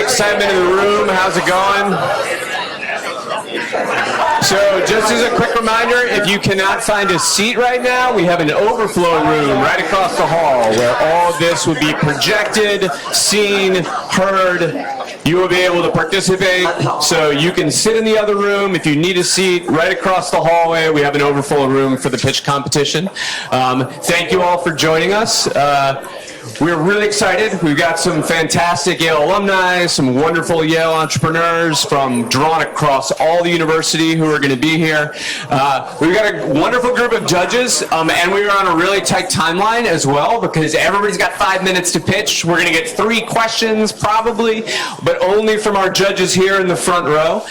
excitement in the room. How's it going? So just as a quick reminder, if you cannot find a seat right now, we have an overflow room right across the hall where all of this will be projected, seen, heard. You will be able to participate, so you can sit in the other room. If you need a seat, right across the hallway, we have an overflow room for the pitch competition. Thank you all for joining us. We're really excited. We've got some fantastic Yale alumni, some wonderful Yale entrepreneurs from drawn across all the university who are going to be here. We've got a wonderful group of judges, and we are on a really tight timeline as well because everybody's got 5 minutes to pitch. We're going to get 3 questions probably, but only from our judges here in the front row.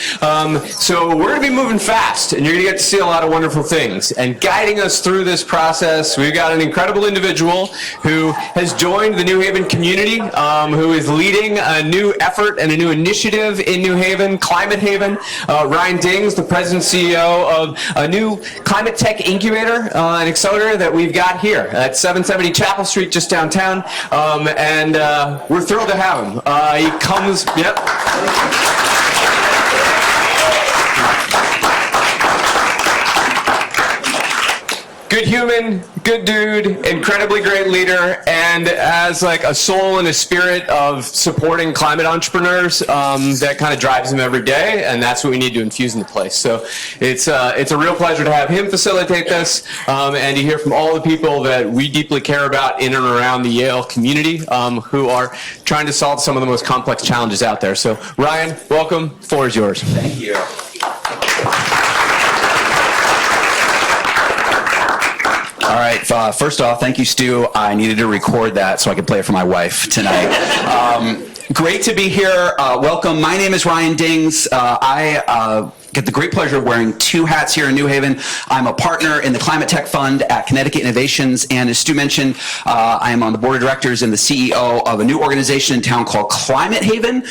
So we're going to be moving fast, and you're going to get to see a lot of wonderful things. And guiding us through this process, we've got an incredible individual who has joined the New Haven community, who is leading a new effort and a new initiative in New Haven, Climate Haven. Ryan Dings, the president and CEO of a new climate tech incubator and accelerator that we've got here at 770 Chapel Street, just downtown. And we're thrilled to have him. He comes, yep. Good human, good dude, incredibly great leader, and as like a soul and a spirit of supporting climate entrepreneurs, that kind of drives him every day, and that's what we need to infuse in the place. So it's a real pleasure to have him facilitate this, and to hear from all the people that we deeply care about in and around the Yale community, who are trying to solve some of the most complex challenges out there. So Ryan, welcome. The floor is yours. Thank you. All right, first off, thank you, Stu. I needed to record that so I could play it for my wife tonight. Great to be here. Welcome. My name is Ryan Dings. I get the great pleasure of wearing 2 hats here in New Haven. I'm a partner in the Climate Tech Fund at Connecticut Innovations, and as Stu mentioned, I am on the board of directors and the CEO of a new organization in town called Climate Haven,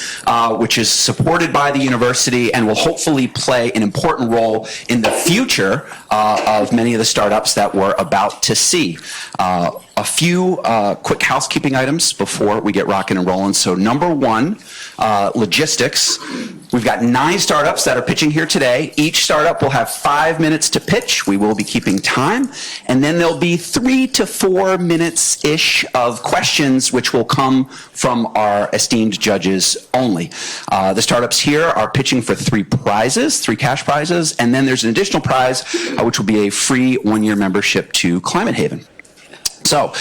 which is supported by the university and will hopefully play an important role in the future of many of the startups that we're about to see. A few quick housekeeping items before we get rocking and rolling. So number 1, logistics. We've got 9 startups that are pitching here today. Each startup will have 5 minutes to pitch. We will be keeping time. And then there'll be 3 to 4 minutes-ish of questions which will come from our esteemed judges only. The startups here are pitching for 3 prizes, 3 cash prizes, and then there's an additional prize which will be a free 1-year membership to Climate Haven. So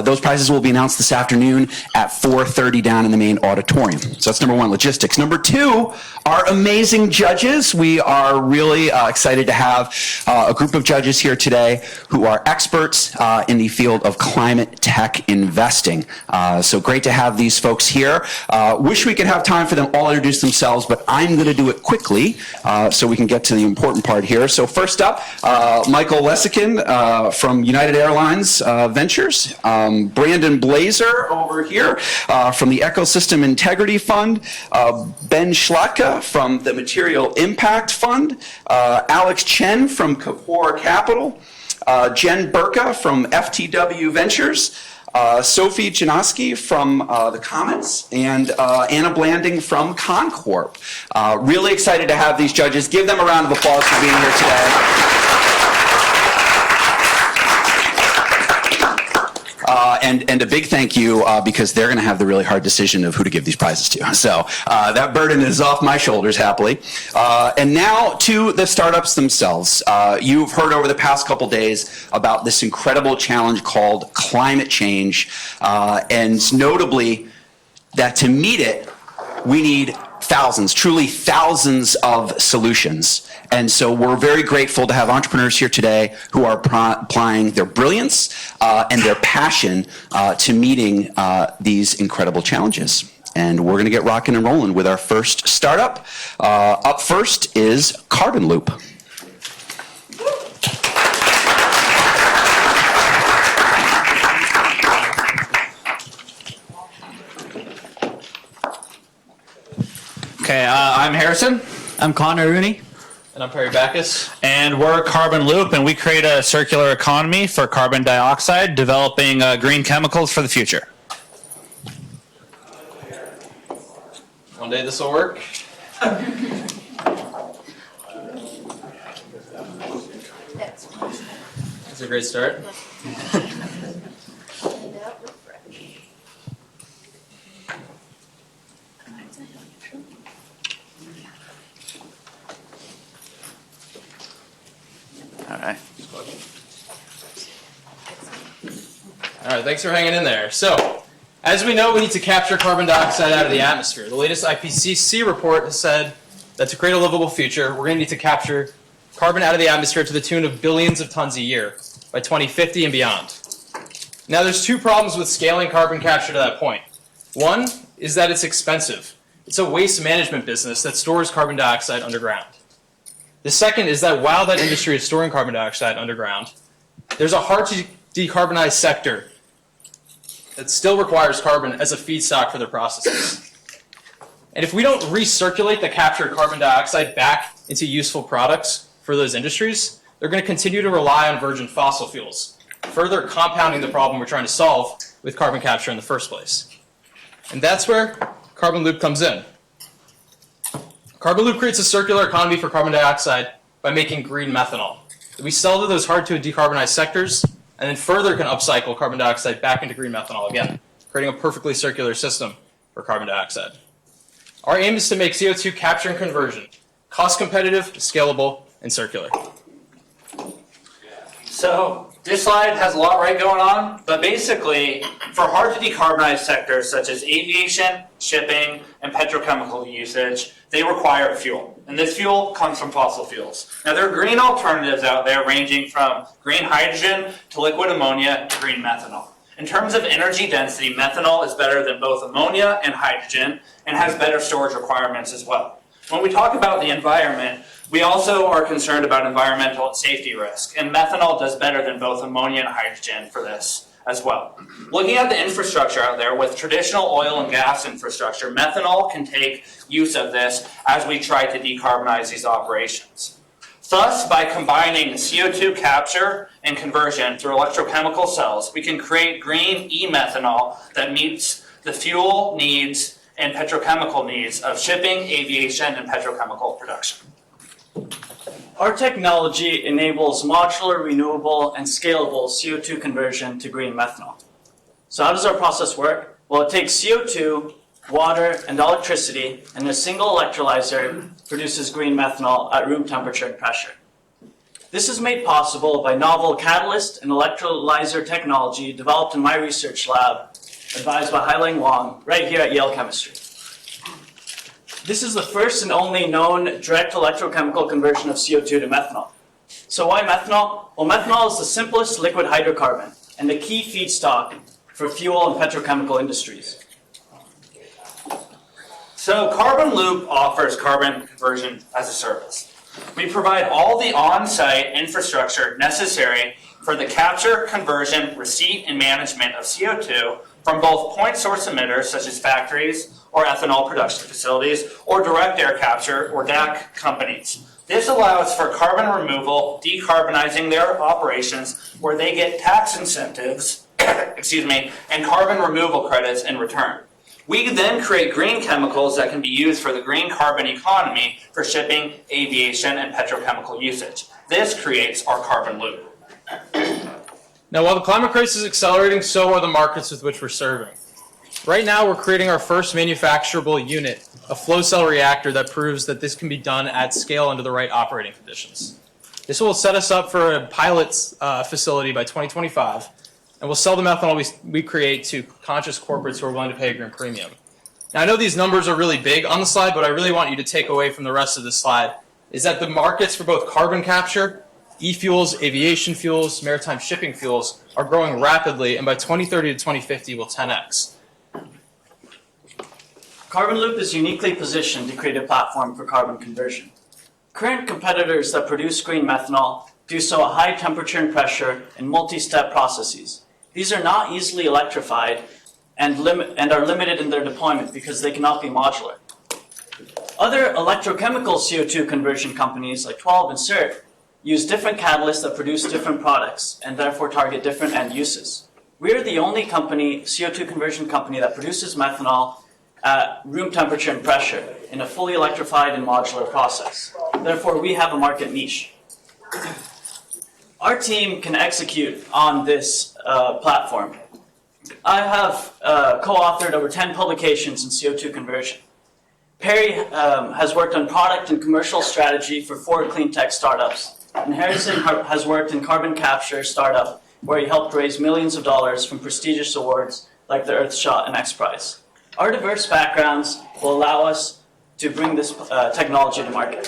those prizes will be announced this afternoon at 4:30 down in the main auditorium. So that's number 1, logistics. Number 2, our amazing judges. We are really excited to have a group of judges here today who are experts in the field of climate tech investing. So great to have these folks here. Wish we could have time for them all to introduce themselves, but I'm going to do it quickly so we can get to the important part here. So first up, Michael Lessikin from United Airlines Ventures, Brandon Blazer over here from the Ecosystem Integrity Fund, Ben Schlatka from the Material Impact Fund, Alex Chen from Kapoor Capital, Jen Burka from FTW Ventures, Sophie Janoski from the Comets, and Anna Blanding from Concorp. Really excited to have these judges. Give them a round of applause for being here today. And a big thank you because they're going to have the really hard decision of who to give these prizes to. So that burden is off my shoulders, happily. And now to the startups themselves. You've heard over the past couple days about this incredible challenge called climate change, and notably that to meet it, we need thousands, truly thousands of solutions. And so we're very grateful to have entrepreneurs here today who are applying their brilliance and their passion to meeting these incredible challenges. And we're going to get rocking and rolling with our first startup. Up first is Carbon Loop. Okay, I'm Harrison. I'm Connor Rooney. And I'm Perry Bakas. And we're Carbon Loop, and we create a circular economy for carbon dioxide, developing green chemicals for the future. Want One day this will work. That's a great start. All right, thanks for hanging in there. So, as we know, we need to capture carbon dioxide out of the atmosphere. The latest IPCC report has said that to create a livable future, we're going to need to capture carbon out of the atmosphere to the tune of billions of tons a year by 2050 and beyond. Now, there's two problems with scaling carbon capture to that point. One is that it's expensive. It's a waste management business that stores carbon dioxide underground. The second is that while that industry is storing carbon dioxide underground, there's a hard-to-decarbonize sector that still requires carbon as a feedstock for their processes. And if we don't recirculate the captured carbon dioxide back into useful products for those industries, they're going to continue to rely on virgin fossil fuels, further compounding the problem we're trying to solve with carbon capture in the first place. And that's where Carbon Loop comes in. Carbon Loop creates a circular economy for carbon dioxide by making green methanol that we sell to those hard-to-decarbonize sectors, and then further can upcycle carbon dioxide back into green methanol again, creating a perfectly circular system for carbon dioxide. Our aim is to make CO2 capture and conversion cost competitive, scalable, and circular. So this slide has a lot right going on, but basically for hard to decarbonize sectors such as aviation, shipping, and petrochemical usage, they require fuel. And this fuel comes from fossil fuels. Now there are green alternatives out there ranging from green hydrogen to liquid ammonia to green methanol. In terms of energy density, methanol is better than both ammonia and hydrogen and has better storage requirements as well. When we talk about the environment, we also are concerned about environmental and safety risk, and methanol does better than both ammonia and hydrogen for this as well. Looking at the infrastructure out there, with traditional oil and gas infrastructure, methanol can take use of this as we try to decarbonize these operations. Thus, by combining CO2 capture and conversion through electrochemical cells, we can create green e-methanol that meets the fuel needs and petrochemical needs of shipping, aviation, and petrochemical production. Our technology enables modular, renewable, and scalable CO2 conversion to green methanol. So how does our process work? Well, it takes CO2, water, and electricity, and a single electrolyzer produces green methanol at room temperature and pressure. This is made possible by novel catalyst and electrolyzer technology developed in my research lab, advised by Hai-Ling Wang, right here at Yale Chemistry. This is the first and only known direct electrochemical conversion of CO2 to methanol. So why methanol? Well, methanol is the simplest liquid hydrocarbon and the key feedstock for fuel and petrochemical industries. So Carbon Loop offers carbon conversion as a service. We provide all the on-site infrastructure necessary for the capture, conversion, receipt, and management of CO2 from both point source emitters such as factories or ethanol production facilities or direct air capture or DAC companies. This allows for carbon removal, decarbonizing their operations where they get tax incentives and carbon removal credits in return. We then create green chemicals that can be used for the green carbon economy for shipping, aviation, and petrochemical usage. This creates our carbon loop. Now, while the climate crisis is accelerating, so are the markets with which we're serving. Right now, we're creating our first manufacturable unit, a flow cell reactor that proves that this can be done at scale under the right operating conditions. This will set us up for a pilot facility by 2025, and we'll sell the methanol we create to conscious corporates who are willing to pay a green premium. Now, I know these numbers are really big on the slide, but I really want you to take away from the rest of this slide is that the markets for both carbon capture, e-fuels, aviation fuels, maritime shipping fuels are growing rapidly, and by 2030 to 2050 will 10x. Carbon Loop is uniquely positioned to create a platform for carbon conversion. Current competitors that produce green methanol do so at high temperature and pressure in multi-step processes. These are not easily electrified and are limited in their deployment because they cannot be modular. Other electrochemical CO2 conversion companies like 12 and CERT use different catalysts that produce different products and therefore target different end uses. We are the only company, CO2 conversion company, that produces methanol at room temperature and pressure in a fully electrified and modular process. Therefore, we have a market niche. Our team can execute on this platform. I have co-authored over 10 publications in CO2 conversion. Perry has worked on product and commercial strategy for 4 clean tech startups. And Harrison has worked in carbon capture startup, where he helped raise millions of dollars from prestigious awards like the Earthshot and X Prize. Our diverse backgrounds will allow us to bring this technology to market.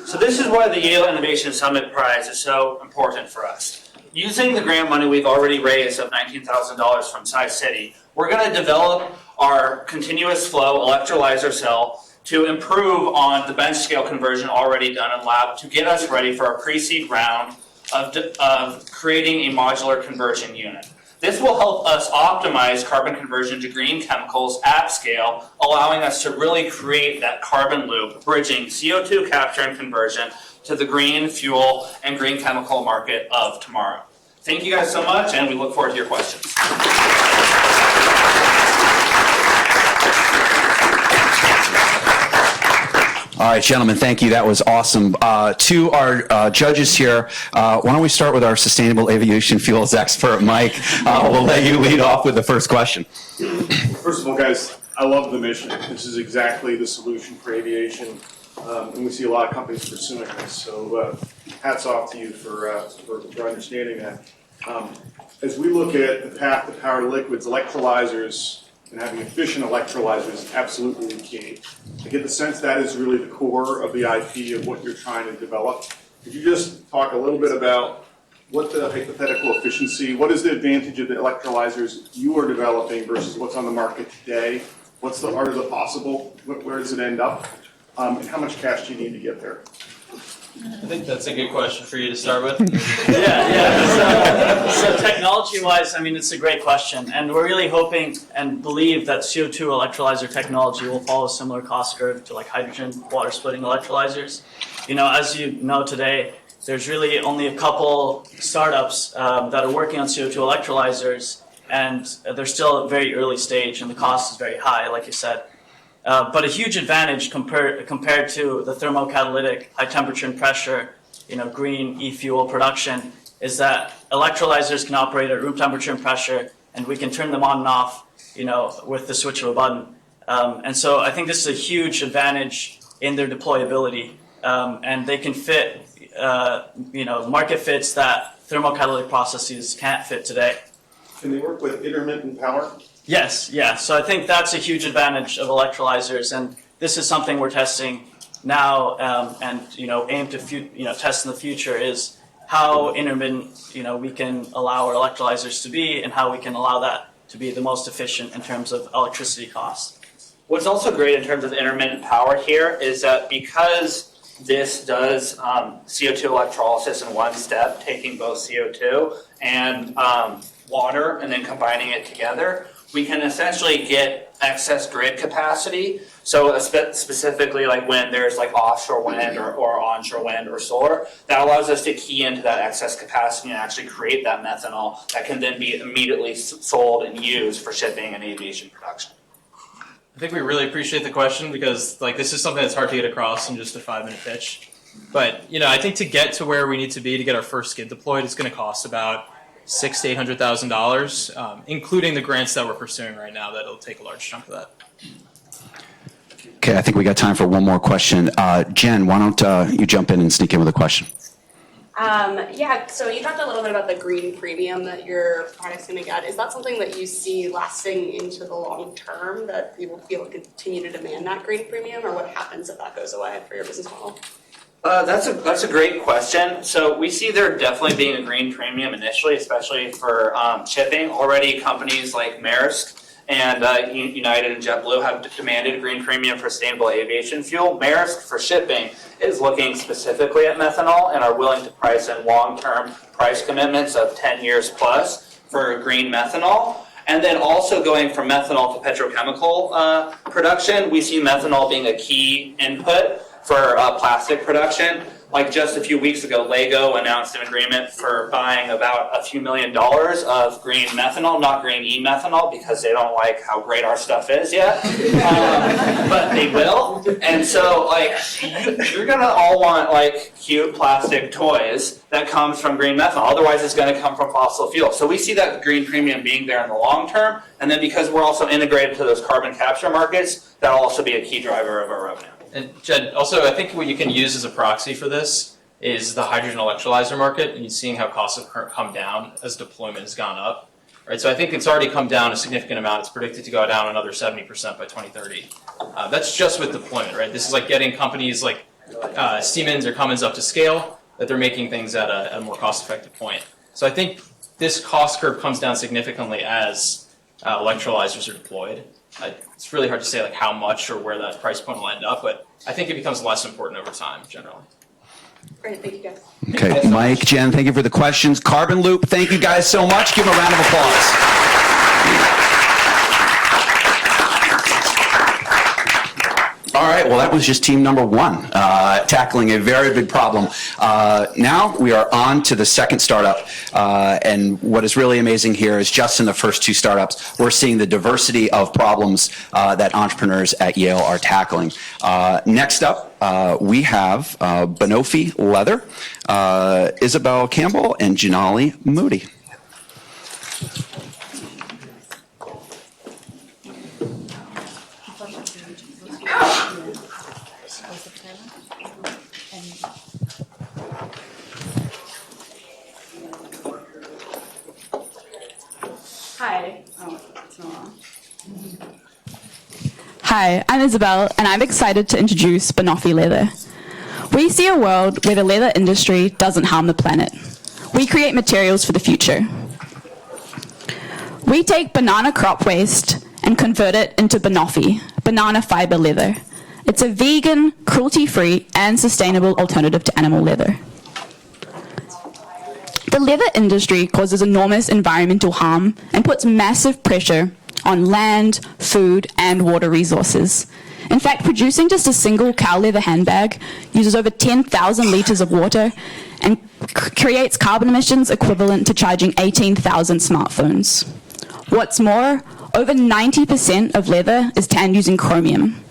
So this is why the Yale Innovation Summit Prize is so important for us. Using the grant money we've already raised of $19,000 from Sci-City, we're going to develop our continuous flow electrolyzer cell to improve on the bench scale conversion already done in lab to get us ready for our pre-seed round of creating a modular conversion unit. This will help us optimize carbon conversion to green chemicals at scale, allowing us to really create that carbon loop, bridging CO2 capture and conversion to the green fuel and green chemical market of tomorrow. Thank you guys so much, and we look forward to your questions. All right, gentlemen, thank you. That was awesome. To our judges here, why don't we start with our sustainable aviation fuels expert, Mike. We'll let you lead off with the first question. First of all, guys, I love the mission. This is exactly the solution for aviation, and we see a lot of companies pursuing this. So hats off to you for understanding that. As we look at the path to power liquids, electrolyzers, and having efficient electrolyzers is absolutely the key. I get the sense that is really the core of the IP of what you're trying to develop. Could you just talk a little bit about what the hypothetical efficiency, what is the advantage of the electrolyzers you are developing versus what's on the market today? What's the art of the possible? Where does it end up? And how much cash do you need to get there? I think that's a good question for you to start with. So technology-wise, I mean, it's a great question. And we're really hoping and believe that CO2 electrolyzer technology will follow a similar cost curve to like hydrogen water splitting electrolyzers. You know, as you know today, there's really only a couple startups that are working on CO2 electrolyzers, and they're still at a very early stage, and the cost is very high, like you said. But a huge advantage compared to the thermocatalytic high temperature and pressure, green e-fuel production is that electrolyzers can operate at room temperature and pressure, and we can turn them on and off, with the switch of a button. And so I think this is a huge advantage in their deployability, and they can fit, market fits that thermocatalytic processes can't fit today. Can they work with intermittent power? Yes, yeah. So I think that's a huge advantage of electrolyzers, and this is something we're testing now, and aim to test in the future is how intermittent we can allow our electrolyzers to be, and how we can allow that to be the most efficient in terms of electricity costs. What's also great in terms of intermittent power here is that because this does CO2 electrolysis in one step, taking both CO2 and water and then combining it together, we can essentially get excess grid capacity. So specifically like when there's like offshore wind or onshore wind or solar, that allows us to key into that excess capacity and actually create that methanol that can then be immediately sold and used for shipping and aviation production. I think we really appreciate the question because this is something that's hard to get across in just a 5-minute pitch. But I think to get to where we need to be to get our first skid deployed, it's going to cost about $600,000 to $800,000, including the grants that we're pursuing right now. That'll take a large chunk of that. Okay, I think we got time for one more question. Jen, why don't you jump in and sneak in with a question? So you talked a little bit about the green premium that your product's going to get. Is that something that you see lasting into the long term, that people feel continue to demand that green premium, or what happens if that goes away for your business model? That's a great question. So we see there definitely being a green premium initially, especially for shipping. Already companies like Maersk and United and JetBlue have demanded a green premium for sustainable aviation fuel. Maersk for shipping is looking specifically at methanol and are willing to price in long-term price commitments of 10 years plus for green methanol. And then also going from methanol to petrochemical production, we see methanol being a key input for plastic production. like just a few weeks ago, Lego announced an agreement for buying about a few $1 million of green methanol, not green e-methanol, because they don't like how great our stuff is yet, but they will. And so, like, you're gonna all want like cute plastic toys that comes from green methanol. Otherwise, it's going to come from fossil fuel. So we see that green premium being there in the long term, and then because we're also integrated to those carbon capture markets, that'll also be a key driver of our revenue. And Jed, also, I think what you can use as a proxy for this is the hydrogen electrolyzer market, and you're seeing how costs have come down as deployment has gone up. Right, so I think it's already come down a significant amount. It's predicted to go down another 70% by 2030. That's just with deployment, right? This is like getting companies like Siemens or Cummins up to scale, that they're making things at a more cost-effective point. So I think this cost curve comes down significantly as electrolyzers are deployed. It's really hard to say like how much or where that price point will end up, but I think it becomes less important over time generally. Great, thank you guys. Okay, Mike, Jen, thank you for the questions. Carbon Loop, thank you guys so much. Give them a round of applause. All right, well, that was just team number one, tackling a very big problem. Now we are on to the second startup, and what is really amazing here is just in the first two startups, we're seeing the diversity of problems that entrepreneurs at Yale are tackling. Next up, we have Banofi Leather, Isabel Campbell, and Jinali Mody. Hi. Oh, it's not on. Hi, I'm Isabel, and I'm excited to introduce Banofi Leather. We see a world where the leather industry doesn't harm the planet. We create materials for the future. We take banana crop waste and convert it into Banofi, banana fiber leather. It's a vegan, cruelty-free, and sustainable alternative to animal leather. The leather industry causes enormous environmental harm and puts massive pressure on land, food, and water resources. In fact, producing just a single cow leather handbag uses over 10,000 litres of water and creates carbon emissions equivalent to charging 18,000 smartphones. What's more, over 90% of leather is tanned using chromium.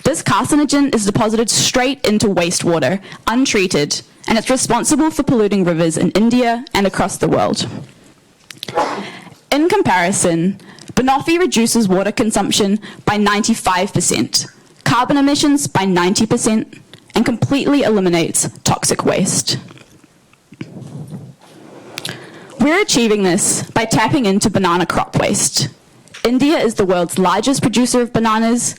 This carcinogen is deposited straight into wastewater, untreated, and it's responsible for polluting rivers in India and across the world. In comparison, Banofi reduces water consumption by 95%, carbon emissions by 90%, and completely eliminates toxic waste. We're achieving this by tapping into banana crop waste. India is the world's largest producer of bananas,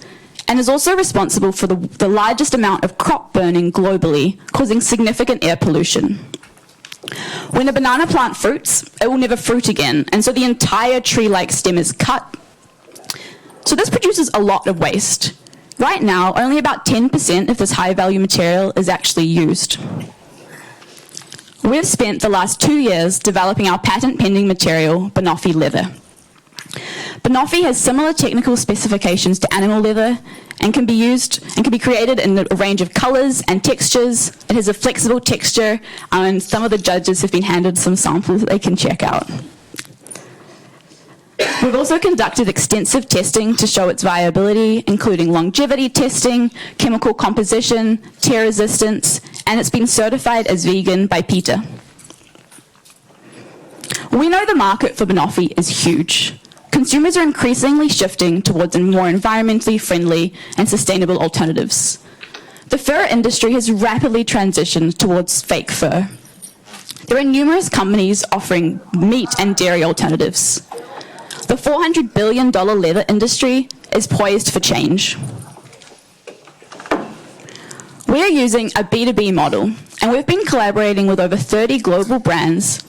and is also responsible for the largest amount of crop burning globally, causing significant air pollution. When a banana plant fruits, it will never fruit again, and so the entire tree-like stem is cut. So this produces a lot of waste. Right now, only about 10% of this high-value material is actually used. We've spent the last 2 years developing our patent-pending material, Banofi Leather. Banofi has similar technical specifications to animal leather and can be used and can be created in a range of colors and textures. It has a flexible texture, and some of the judges have been handed some samples that they can check out. We've also conducted extensive testing to show its viability, including longevity testing, chemical composition, tear resistance, and it's been certified as vegan by PETA. We know the market for Banofi is huge. Consumers are increasingly shifting towards more environmentally friendly and sustainable alternatives. The fur industry has rapidly transitioned towards fake fur. There are numerous companies offering meat and dairy alternatives. The $400 billion leather industry is poised for change. We are using a B2B model, and we've been collaborating with over 30 global brands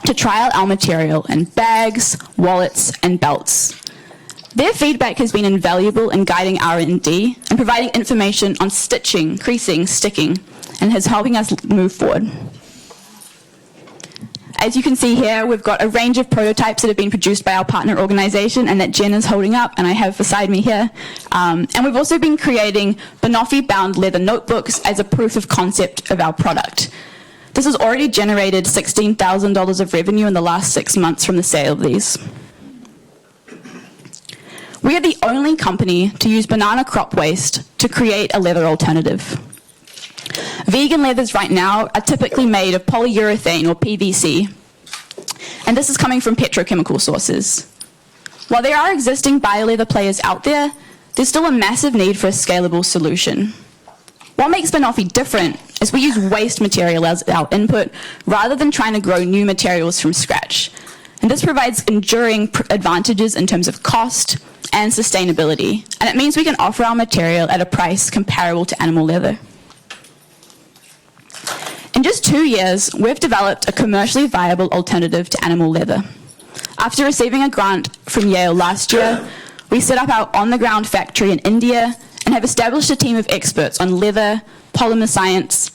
to trial our material in bags, wallets, and belts. Their feedback has been invaluable in guiding R&D and providing information on stitching, creasing, sticking, and is helping us move forward. As you can see here, we've got a range of prototypes that have been produced by our partner organization and that Jen is holding up and I have beside me here. And we've also been creating Banoffee-bound leather notebooks as a proof of concept of our product. This has already generated $16,000 of revenue in the last 6 months from the sale of these. We are the only company to use banana crop waste to create a leather alternative. Vegan leathers right now are typically made of polyurethane or PVC, and this is coming from petrochemical sources. While there are existing bioleather players out there, there's still a massive need for a scalable solution. What makes Banoffee different is we use waste material as our input rather than trying to grow new materials from scratch. And this provides enduring advantages in terms of cost and sustainability, and it means we can offer our material at a price comparable to animal leather. In just 2 years, we've developed a commercially viable alternative to animal leather. After receiving a grant from Yale last year, we set up our on-the-ground factory in India and have established a team of experts on leather, polymer science,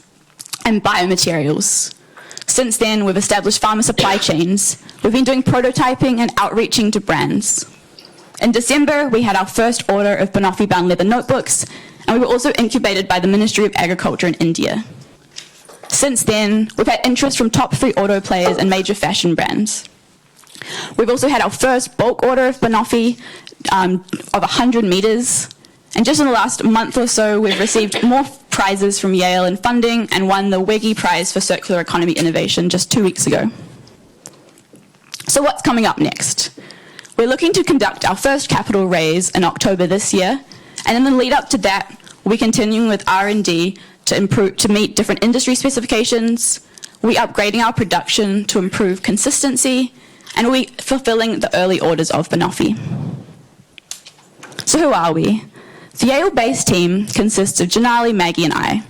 and biomaterials. Since then, we've established farmer supply chains. We've been doing prototyping and outreaching to brands. In December, we had our first order of Banoffee-bound leather notebooks, and we were also incubated by the Ministry of Agriculture in India. Since then, we've had interest from top 3 auto players and major fashion brands. We've also had our first bulk order of Banoffee of 100 meters. And just in the last month or so, we've received more prizes from Yale in funding and won the Weggy Prize for Circular Economy Innovation just 2 weeks ago. So what's coming up next? We're looking to conduct our first capital raise in October this year, and in the lead up to that, we'll be continuing with R&D to meet different industry specifications. We're upgrading our production to improve consistency, and we're fulfilling the early orders of Banoffee. So who are we? The Yale-based team consists of Jinali, Maggie, and I.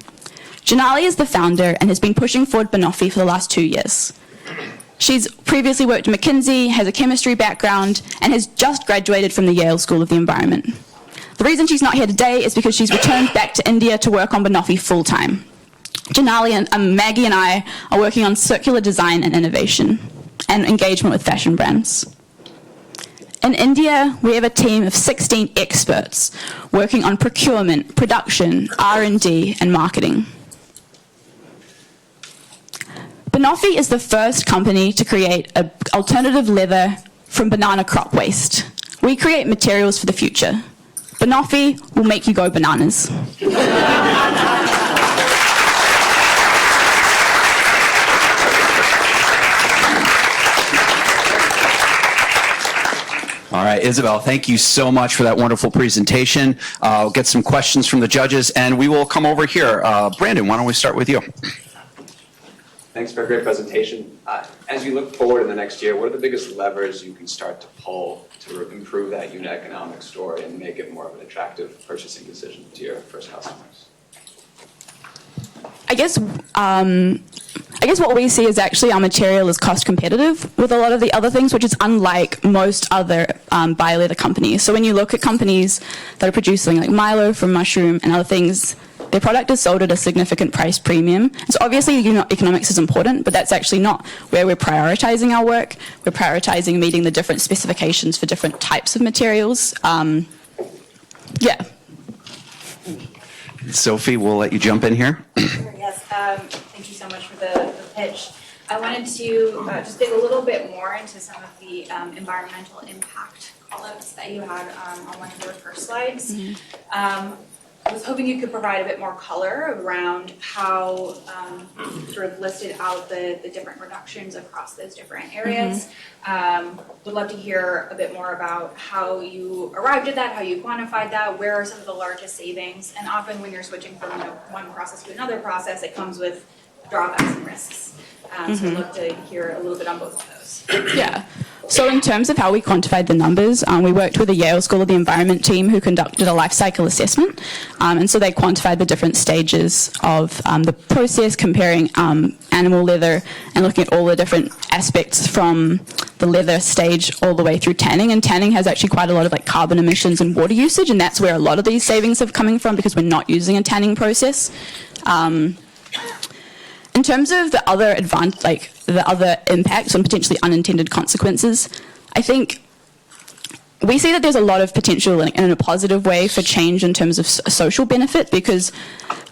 Jinali is the founder and has been pushing forward Banoffee for the last 2 years. She's previously worked at McKinsey, has a chemistry background, and has just graduated from the Yale School of the Environment. The reason she's not here today is because she's returned back to India to work on Banoffee full-time. Jinali and Maggie and I are working on circular design and innovation and engagement with fashion brands. In India, we have a team of 16 experts working on procurement, production, R&D, and marketing. Banoffee is the first company to create an alternative leather from banana crop waste. We create materials for the future. Banoffee will make you go bananas. All right, Isabel, thank you so much for that wonderful presentation. We'll get some questions from the judges, and we will come over here. Brandon, why don't we start with you? Thanks for a great presentation. As you look forward in the next year, what are the biggest levers you can start to pull to improve that unit economic story and make it more of an attractive purchasing decision to your first customers? I guess what we see is actually our material is cost competitive with a lot of the other things, which is unlike most other bioleather companies. So when you look at companies that are producing like Milo from mushroom and other things, their product is sold at a significant price premium. So obviously, economics is important, but that's actually not where we're prioritizing our work. We're prioritizing meeting the different specifications for different types of materials. Yeah. Sophie, we'll let you jump in here. Sure, yes. Thank you so much for the pitch. I wanted to just dig a little bit more into some of the environmental impact callouts that you had on one of your first slides. Mm-hmm. I was hoping you could provide a bit more color around how sort of listed out the different reductions across those different areas. Mm-hmm. Would love to hear a bit more about how you arrived at that, how you quantified that, where are some of the largest savings, and often when you're switching from one process to another process, it comes with drawbacks and risks. So I'd love to hear a little bit on both of those. Yeah. So in terms of how we quantified the numbers, we worked with the Yale School of the Environment team who conducted a life cycle assessment. And so they quantified the different stages of the process, comparing animal leather and looking at all the different aspects from the leather stage all the way through tanning. And tanning has actually quite a lot of like carbon emissions and water usage, and that's where a lot of these savings are coming from because we're not using a tanning process. And In terms of the other the other impacts on potentially unintended consequences, I think we see that there's a lot of potential in a positive way for change in terms of social benefit, because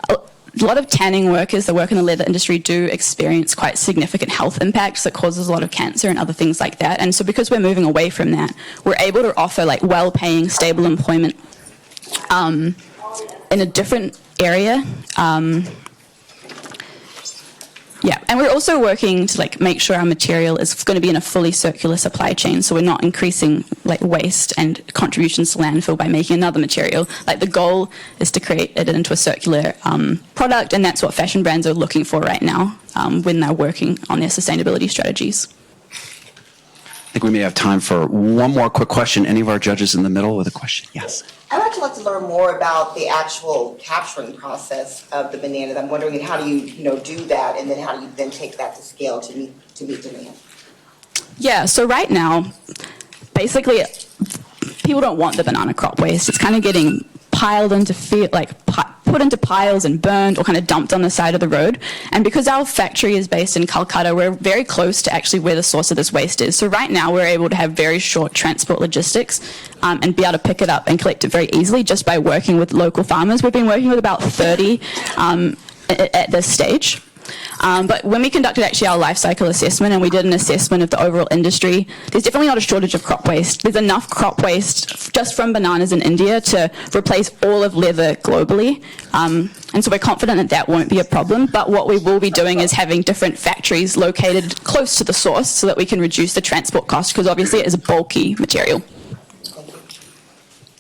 a lot of tanning workers that work in the leather industry do experience quite significant health impacts that causes a lot of cancer and other things like that. And so because we're moving away from that, we're able to offer well-paying, stable employment in a different area. Yeah, and we're also working to make sure our material is going to be in a fully circular supply chain, so we're not increasing waste and contributions to landfill by making another material. The goal is to create it into a circular product, and that's what fashion brands are looking for right now when they're working on their sustainability strategies. I think we may have time for one more quick question. Any of our judges in the middle with a question? Yes. I'd actually like to learn more about the actual capturing process of the bananas. I'm wondering how do you do that, and then how do you then take that to scale to meet demand? Yeah, so right now, basically, people don't want the banana crop waste. It's kind of getting piled into put into piles and burned or kind of dumped on the side of the road. And because our factory is based in Calcutta, we're very close to actually where the source of this waste is. So right now we're able to have very short transport logistics and be able to pick it up and collect it very easily just by working with local farmers. We've been working with about 30 at this stage. But when we conducted actually our life cycle assessment and we did an assessment of the overall industry, there's definitely not a shortage of crop waste. There's enough crop waste just from bananas in India to replace all of leather globally. And so we're confident that that won't be a problem. But what we will be doing is having different factories located close to the source so that we can reduce the transport cost, because obviously it is a bulky material.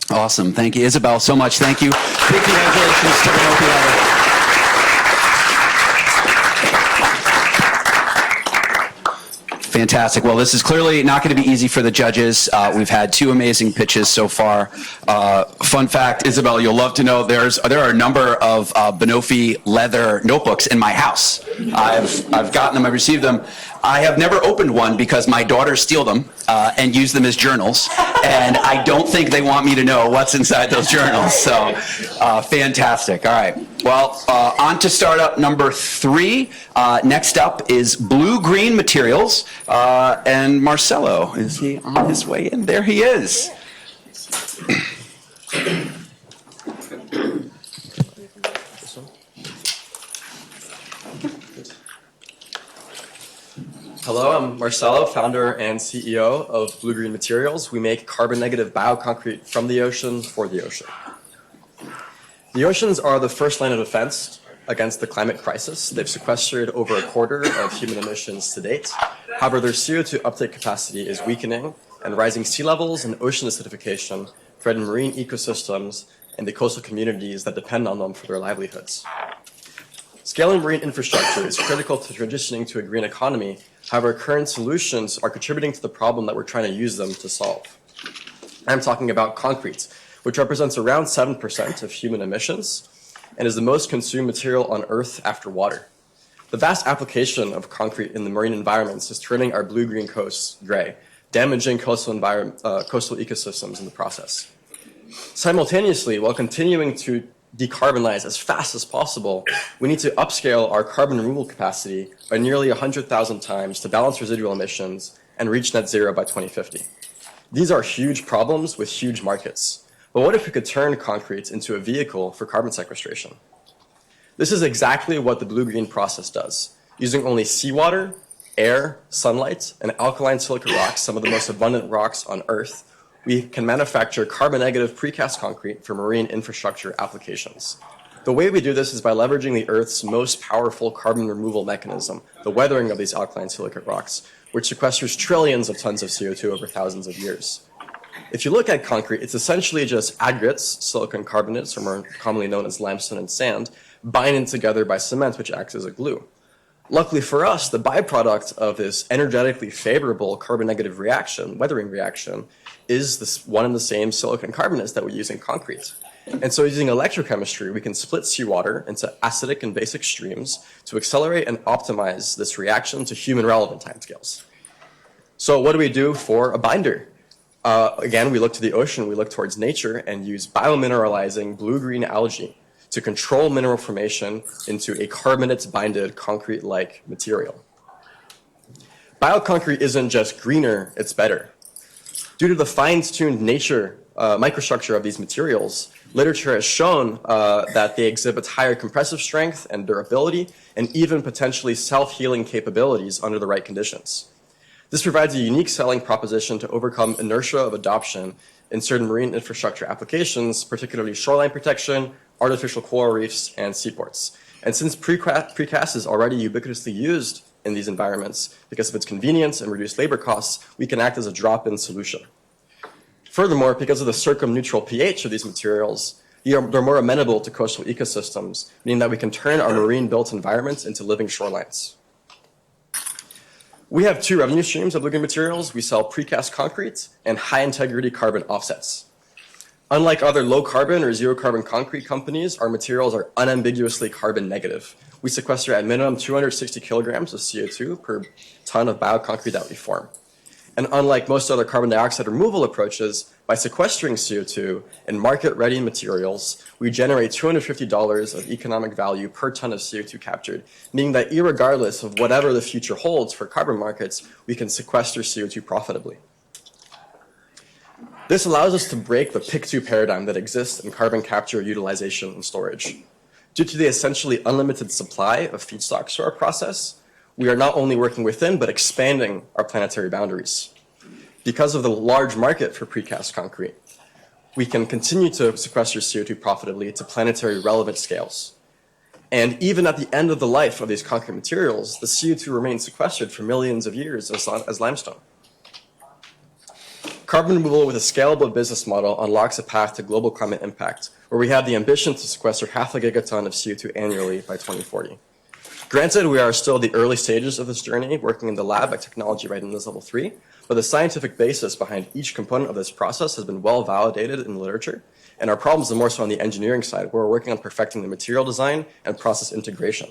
Awesome. Thank you, Isabel, so much. Thank you. Big congratulations to Leather. Fantastic. Well, this is clearly not going to be easy for the judges. We've had two amazing pitches so far. Fun fact, Isabel, you'll love to know there are a number of Banofi leather notebooks in my house. I've gotten them. I've received them. I have never opened one because my daughters steal them and use them as journals, and I don't think they want me to know what's inside those journals. So, fantastic. All right. Well, on to startup number 3. Next up is blue-green materials, and Marcelo, is he on his way in? There he is. Hello, I'm Marcelo, founder and CEO of Blue Green Materials. We make carbon-negative bioconcrete from the ocean for the ocean. The oceans are the first line of defense against the climate crisis. They've sequestered over a quarter of human emissions to date. However, their CO2 uptake capacity is weakening, and rising sea levels and ocean acidification threaten marine ecosystems and the coastal communities that depend on them for their livelihoods. Scaling marine infrastructure is critical to transitioning to a green economy. However, current solutions are contributing to the problem that we're trying to use them to solve. I'm talking about concrete, which represents around 7% of human emissions and is the most consumed material on Earth after water. The vast application of concrete in the marine environments is turning our blue-green coasts gray, damaging coastal ecosystems in the process. Simultaneously, while continuing to decarbonize as fast as possible, we need to upscale our carbon removal capacity by nearly 100,000 times to balance residual emissions and reach net zero by 2050. These are huge problems with huge markets. But what if we could turn concrete into a vehicle for carbon sequestration? This is exactly what the blue-green process does. Using only seawater, air, sunlight, and alkaline silica rocks, some of the most abundant rocks on Earth, we can manufacture carbon-negative precast concrete for marine infrastructure applications. The way we do this is by leveraging the Earth's most powerful carbon removal mechanism, the weathering of these alkaline silicate rocks, which sequesters trillions of tons of CO2 over thousands of years. If you look at concrete, it's essentially just aggregates, silicon carbonates, or more commonly known as limestone and sand, binding together by cement, which acts as a glue. Luckily for us, the byproduct of this energetically favorable carbon-negative reaction, weathering reaction, is this one and the same silicon carbonates that we use in concrete. And so using electrochemistry, we can split seawater into acidic and basic streams to accelerate and optimize this reaction to human-relevant timescales. So what do we do for a binder? Again, we look to the ocean, we look towards nature, and use biomineralizing blue-green algae to control mineral formation into a carbonate-binded concrete-like material. Bioconcrete isn't just greener, it's better. Due to the fine-tuned nature, microstructure of these materials, literature has shown that they exhibit higher compressive strength and durability, and even potentially self-healing capabilities under the right conditions. This provides a unique selling proposition to overcome inertia of adoption in certain marine infrastructure applications, particularly shoreline protection, artificial coral reefs, and seaports. And since precast is already ubiquitously used in these environments because of its convenience and reduced labor costs, we can act as a drop-in solution. Furthermore, because of the circumneutral pH of these materials, they're more amenable to coastal ecosystems, meaning that we can turn our marine-built environments into living shorelines. We have two revenue streams of Blue Green Materials. We sell precast concrete and high-integrity carbon offsets. Unlike other low-carbon or zero-carbon concrete companies, our materials are unambiguously carbon negative. We sequester at minimum 260 kilograms of CO2 per ton of bioconcrete that we form. And unlike most other carbon dioxide removal approaches, by sequestering CO2 in market-ready materials, we generate $250 of economic value per ton of CO2 captured, meaning that irregardless of whatever the future holds for carbon markets, we can sequester CO2 profitably. This allows us to break the pick-to paradigm that exists in carbon capture, utilization, and storage. Due to the essentially unlimited supply of feedstocks to our process, we are not only working within, but expanding our planetary boundaries. Because of the large market for precast concrete, we can continue to sequester CO2 profitably to planetary relevant scales. And even at the end of the life of these concrete materials, the CO2 remains sequestered for millions of years as limestone. Carbon removal with a scalable business model unlocks a path to global climate impact, where we have the ambition to sequester 0.5 gigaton of CO2 annually by 2040. Granted, we are still at the early stages of this journey, working in the lab at Technology Readiness Level 3, but the scientific basis behind each component of this process has been well validated in the literature, and our problems are more so on the engineering side, where we're working on perfecting the material design and process integration.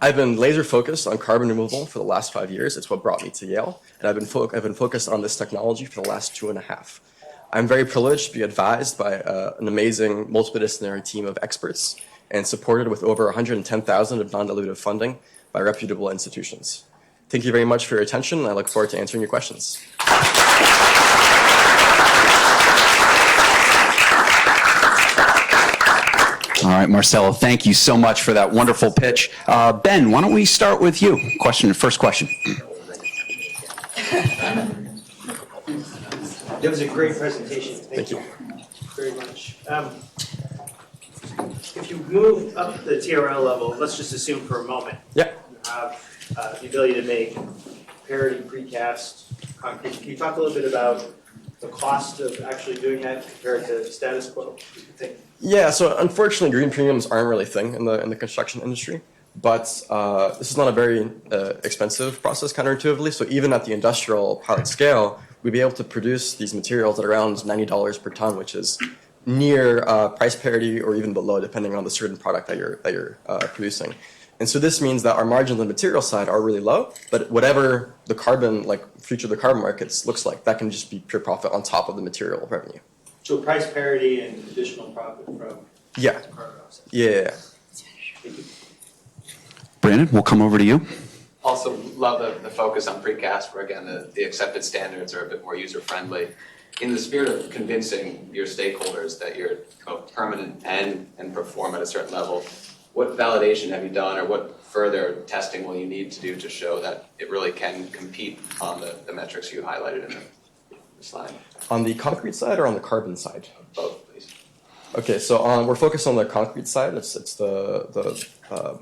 I've been laser focused on carbon removal for the last 5 years. It's what brought me to Yale, and I've been focused on this technology for the last 2.5. I'm very privileged to be advised by an amazing multidisciplinary team of experts and supported with over 110,000 of non-dilutive funding by reputable institutions. Thank you very much for your attention, and I look forward to answering your questions. All right, Marcelo, thank you so much for that wonderful pitch. Ben, why don't we start with you? First question. That was a great presentation. Thank you very much. If you move up the TRL level, let's just assume for a moment you have the ability to make parity precast concrete. Can you talk a little bit about the cost of actually doing that compared to status quo? Yeah, so unfortunately, green premiums aren't really a thing in the construction industry, but this is not a very expensive process, counterintuitively. So even at the industrial pilot scale, we'd be able to produce these materials at around $90 per ton, which is near price parity or even below, depending on the certain product that you're producing. And so this means that our margins on the material side are really low, but whatever the carbon, future of the carbon markets looks like, that can just be pure profit on top of the material revenue. So price parity and additional profit from carbon offsets. Yeah. Thank you. Brandon, we'll come over to you. Also love the focus on precast, where again the accepted standards are a bit more user-friendly. In the spirit of convincing your stakeholders that you're both permanent and perform at a certain level, what validation have you done, or what further testing will you need to do to show that it really can compete on the metrics you highlighted in the slide? On the concrete side or on the carbon side? Both, please. Okay, so we're focused on the concrete side. It's the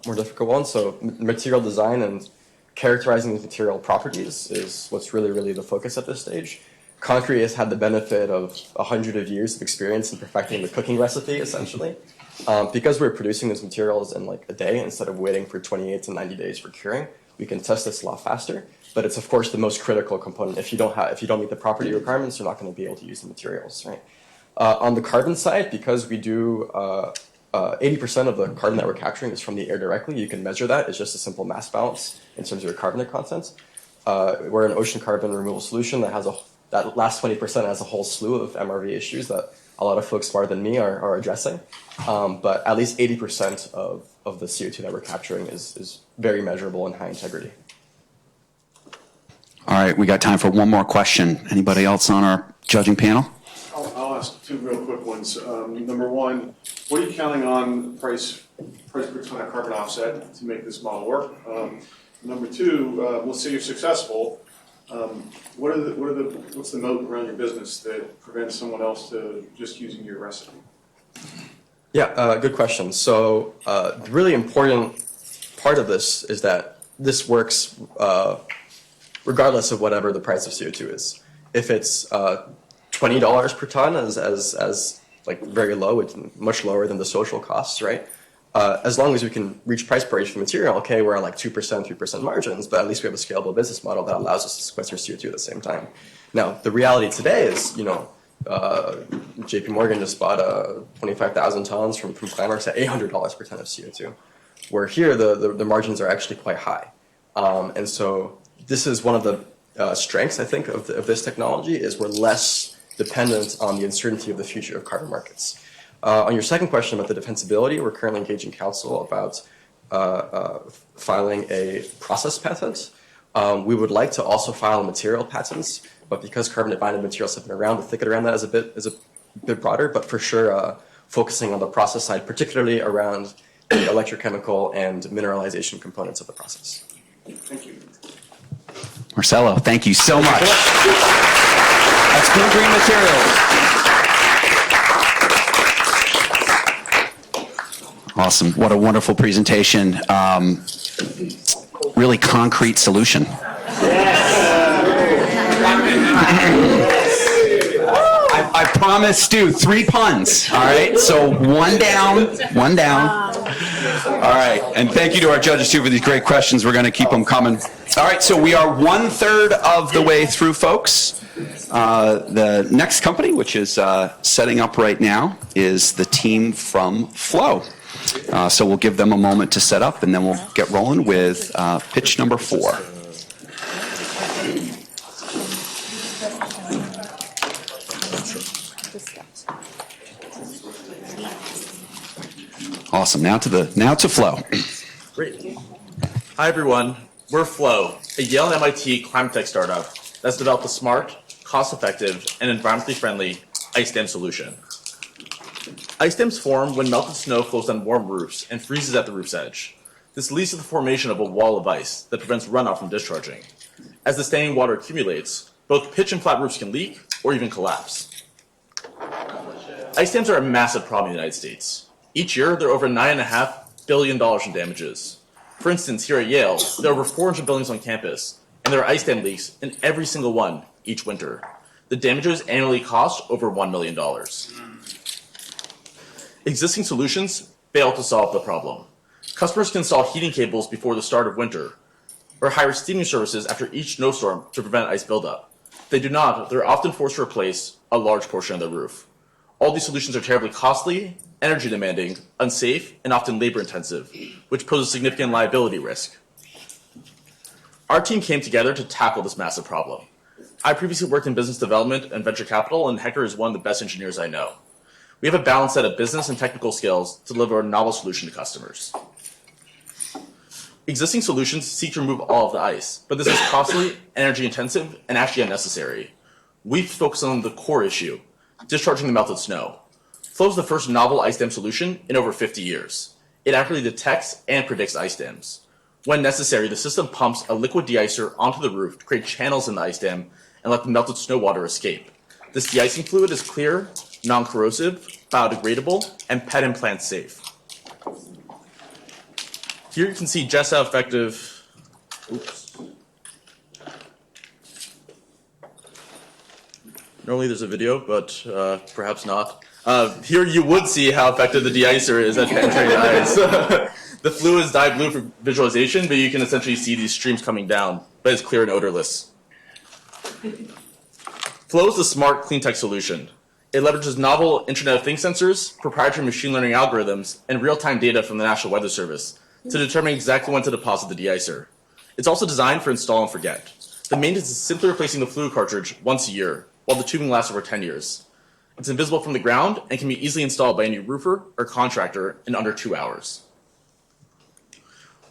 more difficult one. So material design and characterizing the material properties is what's really the focus at this stage. Concrete has had the benefit of 100 years of experience in perfecting the cooking recipe, essentially. Because we're producing these materials in a day instead of waiting for 28 to 90 days for curing, we can test this a lot faster. But it's of course the most critical component. If you don't meet the property requirements, you're not going to be able to use the materials, right? On the carbon side, because we do 80% of the carbon that we're capturing is from the air directly, you can measure that. It's just a simple mass balance in terms of your carbonate content. We're an ocean carbon removal solution that last 20% has a whole slew of MRV issues that a lot of folks smarter than me are addressing. But at least 80% of the CO2 that we're capturing is very measurable and high integrity. All right, we got time for one more question. Anybody else on our judging panel? I'll ask two real quick ones. Number one, what are you counting on price per ton of carbon offset to make this model work? Number two, let's say you're successful. What's the moat around your business that prevents someone else to just using your recipe? Yeah, good question. So the really important part of this is that this works regardless of whatever the price of CO2 is. If it's $20 per ton as like very low, it's much lower than the social costs, right? As long as we can reach price parity for the material, okay, we're at like 2%, 3% margins, but at least we have a scalable business model that allows us to sequester CO2 at the same time. Now, the reality today is, JP Morgan just bought 25,000 tons from Climeworks at $800 per ton of CO2, where here the margins are actually quite high. And so this is one of the strengths, I think, of this technology is we're less dependent on the uncertainty of the future of carbon markets. On your second question about the defensibility, we're currently engaging counsel about filing a process patent. We would like to also file material patents, but because carbon-binded materials have been around, the thicket around that is a bit broader, but for sure focusing on the process side, particularly around the electrochemical and mineralization components of the process. Thank you. Marcelo, thank you so much. That's Blue Green Materials. Awesome. What a wonderful presentation. Really concrete solution. I promised Stu 3 puns. All right. So one down. All right. And thank you to our judges too for these great questions. We're going to keep them coming. All right. So we are 1/3 of the way through, folks. The next company, which is setting up right now, is the team from Flow. So we'll give them a moment to set up, and then we'll get rolling with pitch number 4. Awesome. Now to Flow. Great. Hi everyone. We're Flow, a Yale and MIT climate tech startup that's developed a smart, cost-effective, and environmentally friendly ice dam solution. Ice dams form when melted snow flows on warm roofs and freezes at the roof's edge. This leads to the formation of a wall of ice that prevents runoff from discharging. As the standing water accumulates, both pitch and flat roofs can leak or even collapse. Ice dams are a massive problem in the United States. Each year, there are over $9.5 billion in damages. For instance, here at Yale, there are over 400 buildings on campus, and there are ice dam leaks in every single one each winter. The damages annually cost over $1 million. Existing solutions fail to solve the problem. Customers can install heating cables before the start of winter, or hire steaming services after each snowstorm to prevent ice buildup. If they do not, they're often forced to replace a large portion of their roof. All these solutions are terribly costly, energy demanding, unsafe, and often labor intensive, which poses significant liability risk. Our team came together to tackle this massive problem. I previously worked in business development and venture capital, and Hector is one of the best engineers I know. We have a balanced set of business and technical skills to deliver a novel solution to customers. Existing solutions seek to remove all of the ice, but this is costly, energy intensive, and actually unnecessary. We've focused on the core issue, discharging the melted snow. Flow is the first novel ice dam solution in over 50 years. It accurately detects and predicts ice dams. When necessary, the system pumps a liquid de-icer onto the roof to create channels in the ice dam and let the melted snow water escape. This de-icing fluid is clear, non-corrosive, biodegradable, and pet implant safe. Here you can see just how effective, Normally there's a video, but perhaps not. Here you would see how effective the de-icer is at penetrating ice. The fluid is dyed blue for visualization, but you can essentially see these streams coming down, but it's clear and odorless. Flow is a smart, clean tech solution. It leverages novel Internet of Things sensors, proprietary machine learning algorithms, and real-time data from the National Weather Service to determine exactly when to deposit the de-icer. It's also designed for install and forget. The maintenance is simply replacing the fluid cartridge once a year, while the tubing lasts over 10 years. It's invisible from the ground and can be easily installed by any roofer or contractor in under 2 hours.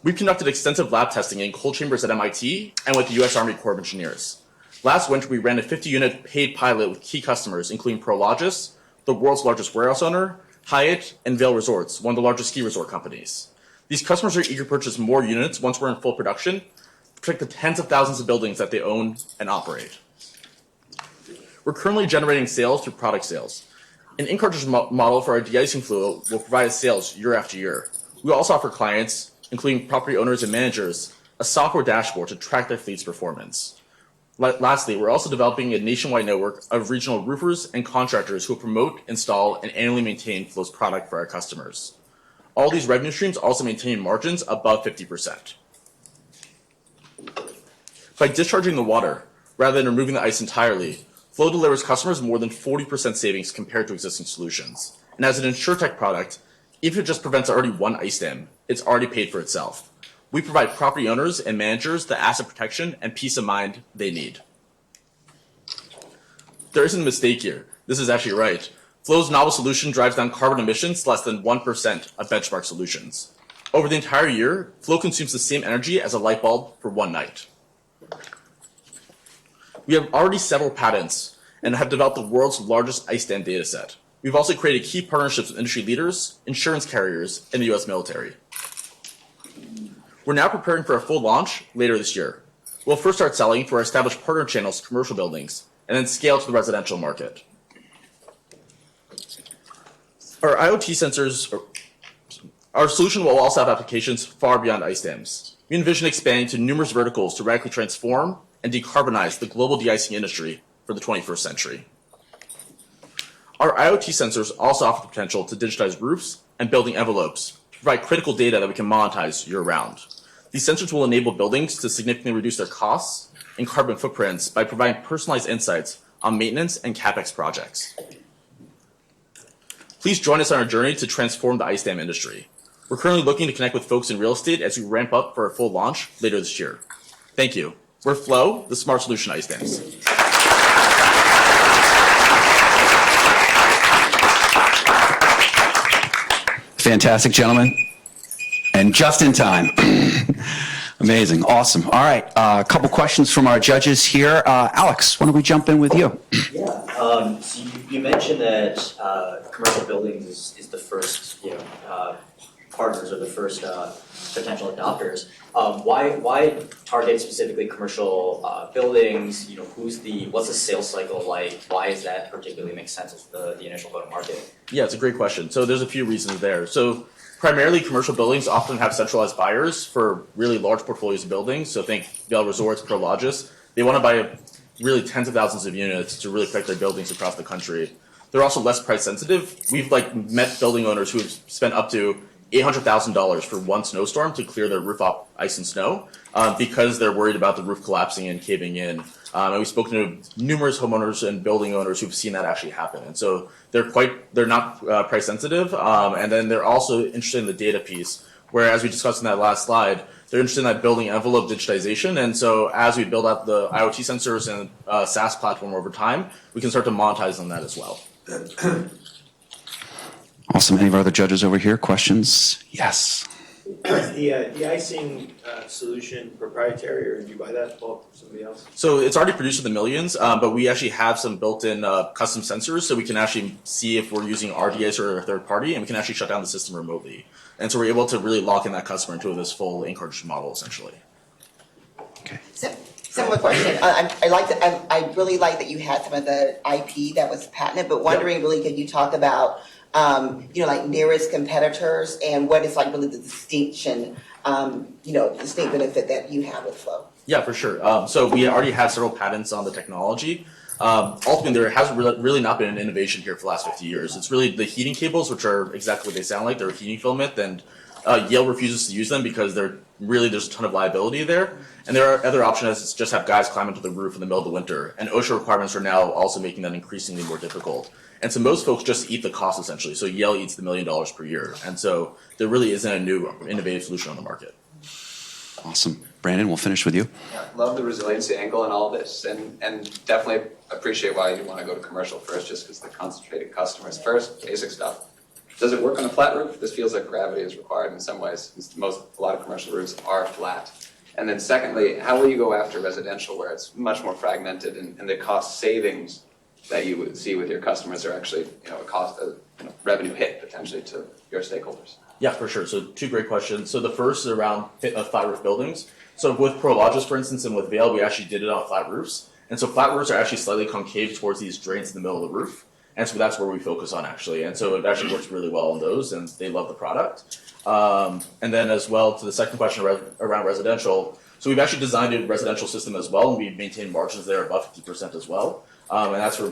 We've conducted extensive lab testing in cold chambers at MIT and with the U.S. Army Corps of Engineers. Last winter, we ran a 50-unit paid pilot with key customers, including Prologis, the world's largest warehouse owner, Hyatt, and Vail Resorts, one of the largest ski resort companies. These customers are eager to purchase more units once we're in full production to protect the tens of thousands of buildings that they own and operate. We're currently generating sales through product sales. An in-cartridge model for our de-icing fluid will provide us sales year after year. We also offer clients, including property owners and managers, a software dashboard to track their fleet's performance. Lastly, we're also developing a nationwide network of regional roofers and contractors who will promote, install, and annually maintain Flow's product for our customers. All these revenue streams also maintain margins above 50%. By discharging the water, rather than removing the ice entirely, Flow delivers customers more than 40% savings compared to existing solutions. And as an InsurTech product, even if it just prevents already one ice dam, it's already paid for itself. We provide property owners and managers the asset protection and peace of mind they need. There isn't a mistake here. This is actually right. Flow's novel solution drives down carbon emissions to less than 1% of benchmark solutions. Over the entire year, Flow consumes the same energy as a light bulb for one night. We have already several patents and have developed the world's largest ice dam dataset. We've also created key partnerships with industry leaders, insurance carriers, and the U.S. military. We're now preparing for a full launch later this year. We'll first start selling through our established partner channels to commercial buildings, and then scale to the residential market. Our IoT sensors, our solution will also have applications far beyond ice dams. We envision expanding to numerous verticals to radically transform and decarbonize the global de-icing industry for the 21st century. Our IoT sensors also offer the potential to digitize roofs and building envelopes to provide critical data that we can monetize year-round. These sensors will enable buildings to significantly reduce their costs and carbon footprints by providing personalized insights on maintenance and CapEx projects. Please join us on our journey to transform the ice dam industry. We're currently looking to connect with folks in real estate as we ramp up for a full launch later this year. Thank you. We're Flow, the smart solution ice dams. Fantastic, gentlemen. And just in time. Amazing. Awesome. All right. A couple questions from our judges here. Alex, why don't we jump in with you? Yeah. So you mentioned that commercial buildings is the first, partners or the first potential adopters. Why target specifically commercial buildings? What's the sales cycle like? Why is that particularly make sense as the initial go-to-market? Yeah, it's a great question. So there's a few reasons there. So primarily, commercial buildings often have centralized buyers for really large portfolios of buildings. So think Vail Resorts, Prologis. They want to buy really tens of thousands of units to really protect their buildings across the country. They're also less price sensitive. We've met building owners who have spent up to $800,000 for one snowstorm to clear their roof off ice and snow because they're worried about the roof collapsing and caving in. And we've spoken to numerous homeowners and building owners who've seen that actually happen. And so they're not price sensitive. And then they're also interested in the data piece, where as we discussed in that last slide, they're interested in that building envelope digitization. And so as we build out the IoT sensors and SaaS platform over time, we can start to monetize on that as well. Awesome. Any of our other judges over here? Questions? Yes. Is the de-icing solution proprietary, or did you buy that from somebody else? So it's already produced in the millions, but we actually have some built-in custom sensors, so we can actually see if we're using our de-icer or a third party, and we can actually shut down the system remotely. And so we're able to really lock in that customer into this full in-cartridge model, essentially. Okay. Similar question. I really like that you had some of the IP that was patented, but wondering really, could you talk about nearest competitors and what is really the distinction, distinct benefit that you have with Flow? Yeah, for sure. So we already have several patents on the technology. Ultimately, there has really not been an innovation here for the last 50 years. It's really the heating cables, which are exactly what they sound like. They're a heating filament, and Yale refuses to use them because there's a ton of liability there. And there are other options, just have guys climb into the roof in the middle of the winter. And OSHA requirements are now also making that increasingly more difficult. And so most folks just eat the cost, essentially. So Yale eats the $1 million per year. And so there really isn't a new innovative solution on the market. Awesome. Brandon, we'll finish with you. Yeah, love the resiliency angle in all this, and definitely appreciate why you want to go to commercial first, just because the concentrated customers first, basic stuff. Does it work on a flat roof? This feels like gravity is required in some ways. A lot of commercial roofs are flat. And then secondly, how will you go after residential where it's much more fragmented and the cost savings that you would see with your customers are actually, a revenue hit potentially to your stakeholders? Yeah, for sure. So 2 great questions. So the first is around flat roof buildings. So with Prologis, for instance, and with Yale, we actually did it on flat roofs. And so flat roofs are actually slightly concave towards these drains in the middle of the roof. And so that's where we focus on actually. And so it actually works really well on those and they love the product. And then as well to the second question around residential. So we've actually designed a residential system as well and we maintain margins there above 50% as well. And that's where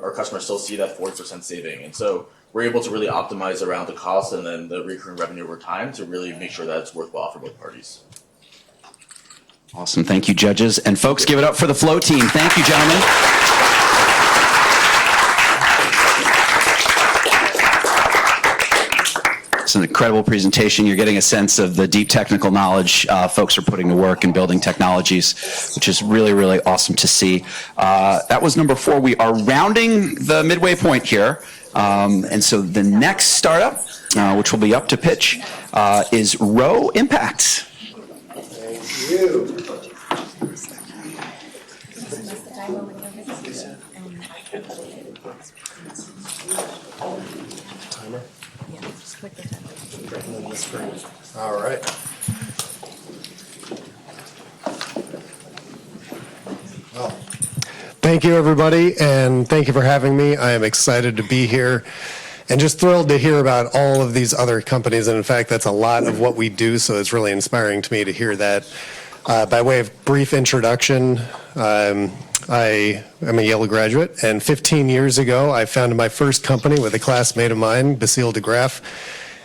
our customers still see that 40% saving. And so we're able to really optimize around the cost and then the recurring revenue over time to really make sure that it's worthwhile for both parties. Awesome. Thank you, judges. And folks, give it up for the Flow team. Thank you, gentlemen. It's an incredible presentation. You're getting a sense of the deep technical knowledge folks are putting to work in building technologies, which is really, really awesome to see. That was number 4. We are rounding the midway point here. And so the next startup, which will be up to pitch, is Row Impact. Thank you. Timer? Yeah, just click the timer. Right on the screen. All right. Well, thank you, everybody, and thank you for having me. I am excited to be here and just thrilled to hear about all of these other companies. And in fact, that's a lot of what we do, so it's really inspiring to me to hear that. By way of brief introduction, I am a Yale graduate, and 15 years ago, I founded my first company with a classmate of mine, Basile de Graaf,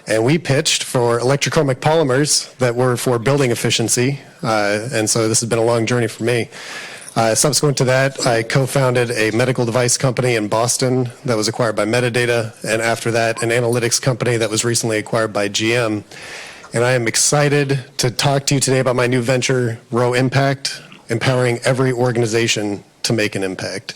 and we pitched for electrochromic polymers that were for building efficiency, and so this has been a long journey for me. Subsequent to that, I co-founded a medical device company in Boston that was acquired by Metadata, and after that, an analytics company that was recently acquired by GM. And I am excited to talk to you today about my new venture, Row Impact, empowering every organization to make an impact.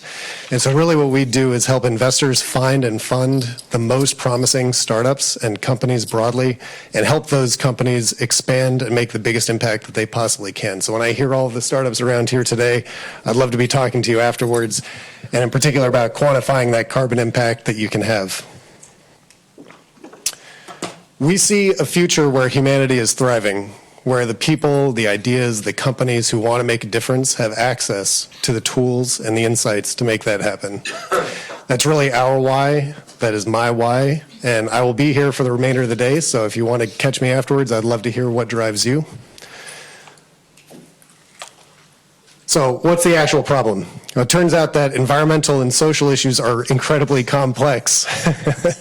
And so really what we do is help investors find and fund the most promising startups and companies broadly and help those companies expand and make the biggest impact that they possibly can. So when I hear all of the startups around here today, I'd love to be talking to you afterwards, and in particular about quantifying that carbon impact that you can have. We see a future where humanity is thriving, where the people, the ideas, the companies who want to make a difference have access to the tools and the insights to make that happen. That's really our why. That is my why. And I will be here for the remainder of the day, so if you want to catch me afterwards, I'd love to hear what drives you. So what's the actual problem? Well, it turns out that environmental and social issues are incredibly complex,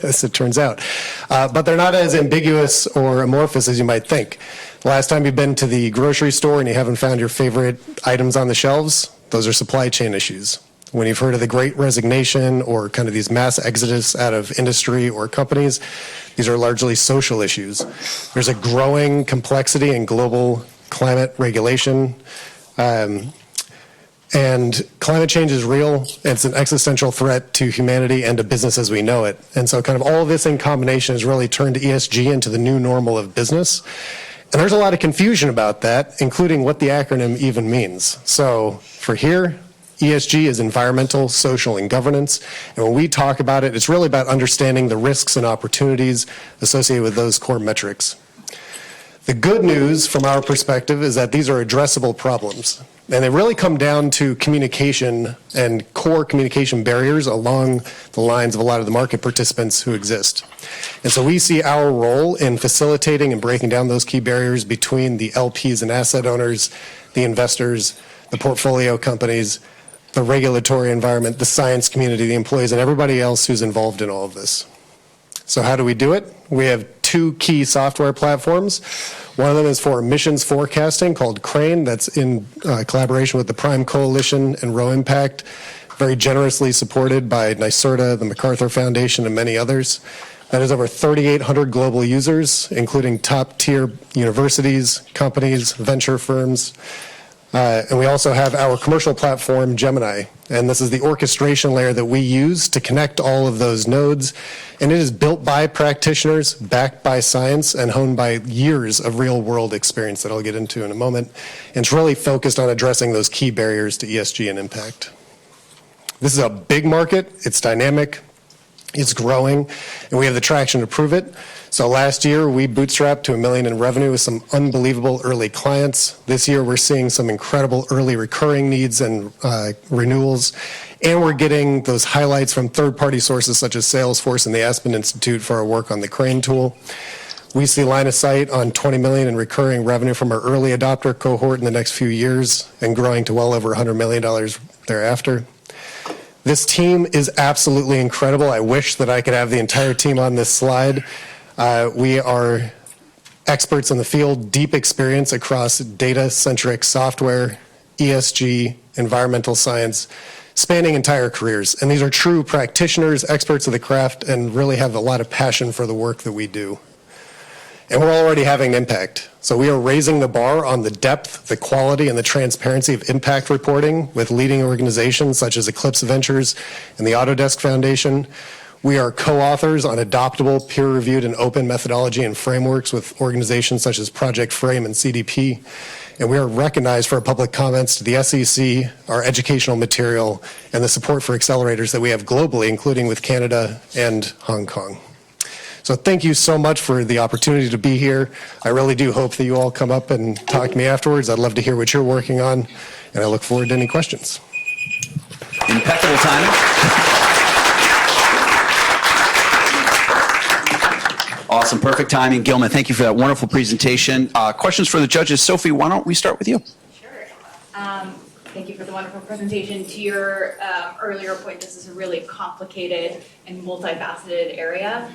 as it turns out. But they're not as ambiguous or amorphous as you might think. The last time you've been to the grocery store and you haven't found your favorite items on the shelves, those are supply chain issues. When you've heard of the Great Resignation or kind of these mass exodus out of industry or companies, these are largely social issues. There's a growing complexity in global climate regulation. And climate change is real. It's an existential threat to humanity and to business as we know it. And so kind of all of this in combination has really turned ESG into the new normal of business. And there's a lot of confusion about that, including what the acronym even means. So for here, ESG is environmental, social, and governance. And when we talk about it, it's really about understanding the risks and opportunities associated with those core metrics. The good news from our perspective is that these are addressable problems. And they really come down to communication and core communication barriers along the lines of a lot of the market participants who exist. And so we see our role in facilitating and breaking down those key barriers between the LPs and asset owners, the investors, the portfolio companies, the regulatory environment, the science community, the employees, and everybody else who's involved in all of this. So how do we do it? We have 2 key software platforms. One of them is for emissions forecasting called Crane. That's in collaboration with the Prime Coalition and Row Impact, very generously supported by NYSERDA, the MacArthur Foundation, and many others. That is over 3,800 global users, including top-tier universities, companies, venture firms. And we also have our commercial platform, Gemini. And this is the orchestration layer that we use to connect all of those nodes. And it is built by practitioners, backed by science, and honed by years of real-world experience that I'll get into in a moment. And it's really focused on addressing those key barriers to ESG and impact. This is a big market. It's dynamic. It's growing, and we have the traction to prove it. So last year, we bootstrapped to $1 million in revenue with some unbelievable early clients. This year, we're seeing some incredible early recurring needs and renewals, and we're getting those highlights from third-party sources such as Salesforce and the Aspen Institute for our work on the Crane tool. We see line of sight on $20 million in recurring revenue from our early adopter cohort in the next few years and growing to well over $100 million thereafter. This team is absolutely incredible. I wish that I could have the entire team on this slide. We are experts in the field, deep experience across data-centric software, ESG, environmental science, spanning entire careers. And these are true practitioners, experts of the craft, and really have a lot of passion for the work that we do. And we're already having an impact. So we are raising the bar on the depth, the quality, and the transparency of impact reporting with leading organizations such as Eclipse Ventures and the Autodesk Foundation. We are co-authors on adoptable, peer-reviewed, and open methodology and frameworks with organizations such as Project Frame and CDP. And we are recognized for our public comments to the SEC, our educational material, and the support for accelerators that we have globally, including with Canada and Hong Kong. So thank you so much for the opportunity to be here. I really do hope that you all come up and talk to me afterwards. I'd love to hear what you're working on, and I look forward to any questions. Impeccable timing. Awesome, perfect timing. Gilman, thank you for that wonderful presentation. Questions for the judges. Sophie, why don't we start with you? Thank you for the wonderful presentation. To your earlier point, this is a really complicated and multifaceted area.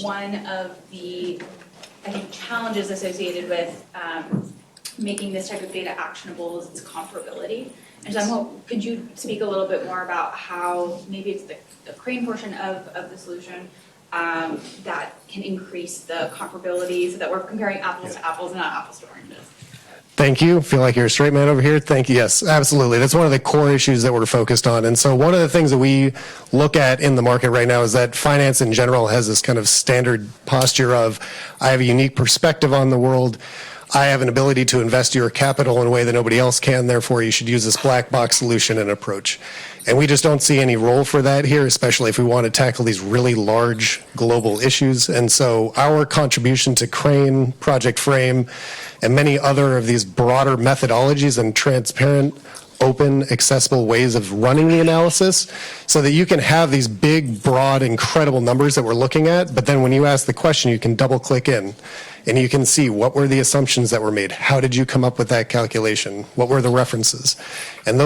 One of the, I think, challenges associated with making this type of data actionable is its comparability. And so could you speak a little bit more about how maybe it's the Crane portion of the solution that can increase the comparability so that we're comparing apples to apples and not apples to oranges? Thank you. Feel like you're a straight man over here. Thank you. Yes, absolutely. That's one of the core issues that we're focused on. And so one of the things that we look at in the market right now is that finance in general has this kind of standard posture of, I have a unique perspective on the world. I have an ability to invest your capital in a way that nobody else can. Therefore, you should use this black box solution and approach. And we just don't see any role for that here, especially if we want to tackle these really large global issues. And so our contribution to Crane, Project Frame, and many other of these broader methodologies and transparent, open, accessible ways of running the analysis so that you can have these big, broad, incredible numbers that we're looking at. But then when you ask the question, you can double click in and you can see what were the assumptions that were made. How did you come up with that calculation? What were the references? And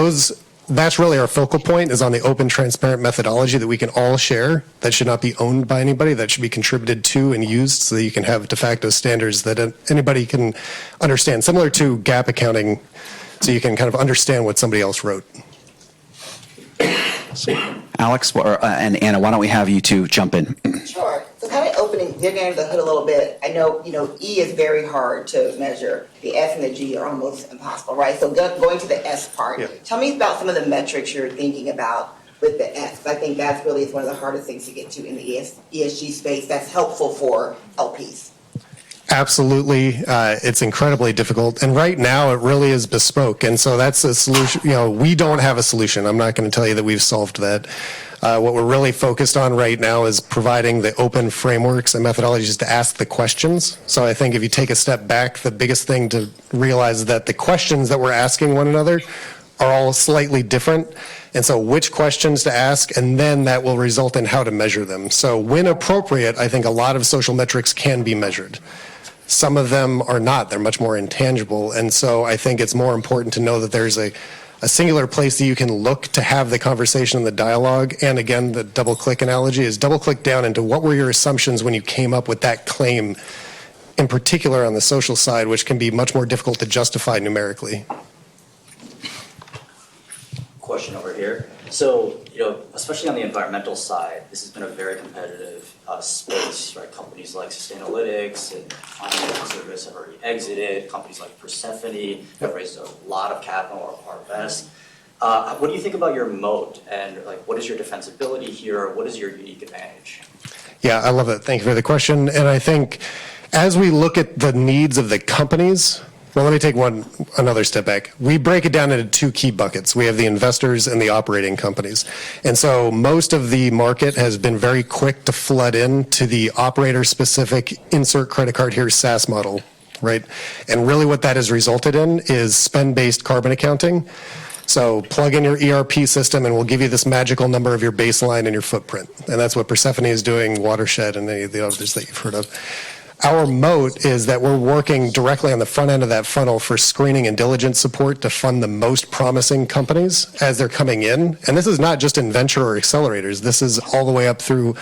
that's really our focal point, is on the open, transparent methodology that we can all share, that should not be owned by anybody, that should be contributed to and used so that you can have de facto standards that anybody can understand, similar to GAAP accounting, so you can kind of understand what somebody else wrote. Alex and Anna, why don't we have you two jump in? Sure. So kind of digging under the hood a little bit, I know, E is very hard to measure. The S and the G are almost impossible, right? So going to the S part, Tell me about some of the metrics you're thinking about with the S. I think that's really one of the hardest things to get to in the ESG space that's helpful for LPs. Absolutely. It's incredibly difficult. And right now, it really is bespoke. And so that's a solution. We don't have a solution. I'm not going to tell you that we've solved that. What we're really focused on right now is providing the open frameworks and methodologies to ask the questions. So I think if you take a step back, the biggest thing to realize is that the questions that we're asking one another are all slightly different. And so which questions to ask, and then that will result in how to measure them. So when appropriate, I think a lot of social metrics can be measured. Some of them are not. They're much more intangible. And so I think it's more important to know that there's a singular place that you can look to have the conversation and the dialogue. And again, the double click analogy is double click down into what were your assumptions when you came up with that claim, in particular on the social side, which can be much more difficult to justify numerically. Question over here. So, especially on the environmental side, this has been a very competitive space, right? Companies like Sustainalytics and Climate Service have already exited. Companies like Persephone have raised a lot of capital or Harvest. What do you think about your moat, and what is your defensibility here? What is your unique advantage? Yeah, I love it. Thank you for the question. And I think as we look at the needs of the companies, well, let me take another step back. We break it down into two key buckets. We have the investors and the operating companies. And so most of the market has been very quick to flood into the operator-specific insert credit card here SaaS model, right? And really what that has resulted in is spend-based carbon accounting. So plug in your ERP system and we'll give you this magical number of your baseline and your footprint. And that's what Persephone is doing, Watershed, and any of the others that you've heard of. Our moat is that we're working directly on the front end of that funnel for screening and diligence support to fund the most promising companies as they're coming in. And this is not just in venture or accelerators. This is all the way up through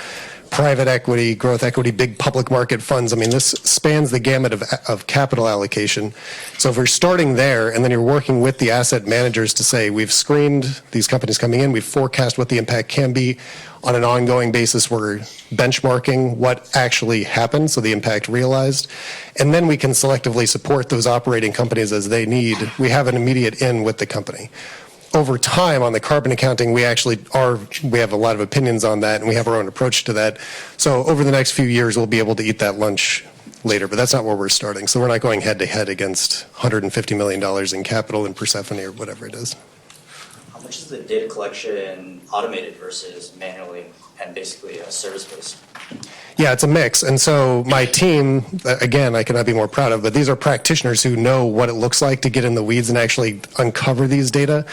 private equity, growth equity, big public market funds. I mean, this spans the gamut of capital allocation. So if we're starting there and then you're working with the asset managers to say, we've screened these companies coming in, we've forecast what the impact can be on an ongoing basis, we're benchmarking what actually happened, so the impact realized, and then we can selectively support those operating companies as they need. We have an immediate in with the company. Over time on the carbon accounting, we have a lot of opinions on that, and we have our own approach to that. So over the next few years, we'll be able to eat that lunch later, but that's not where we're starting. So we're not going head to head against $150 million in capital in Persephone or whatever it is. How much is the data collection automated versus manually and basically service-based? Yeah, it's a mix. And so my team, again, I cannot be more proud of, but these are practitioners who know what it looks like to get in the weeds and actually uncover these data.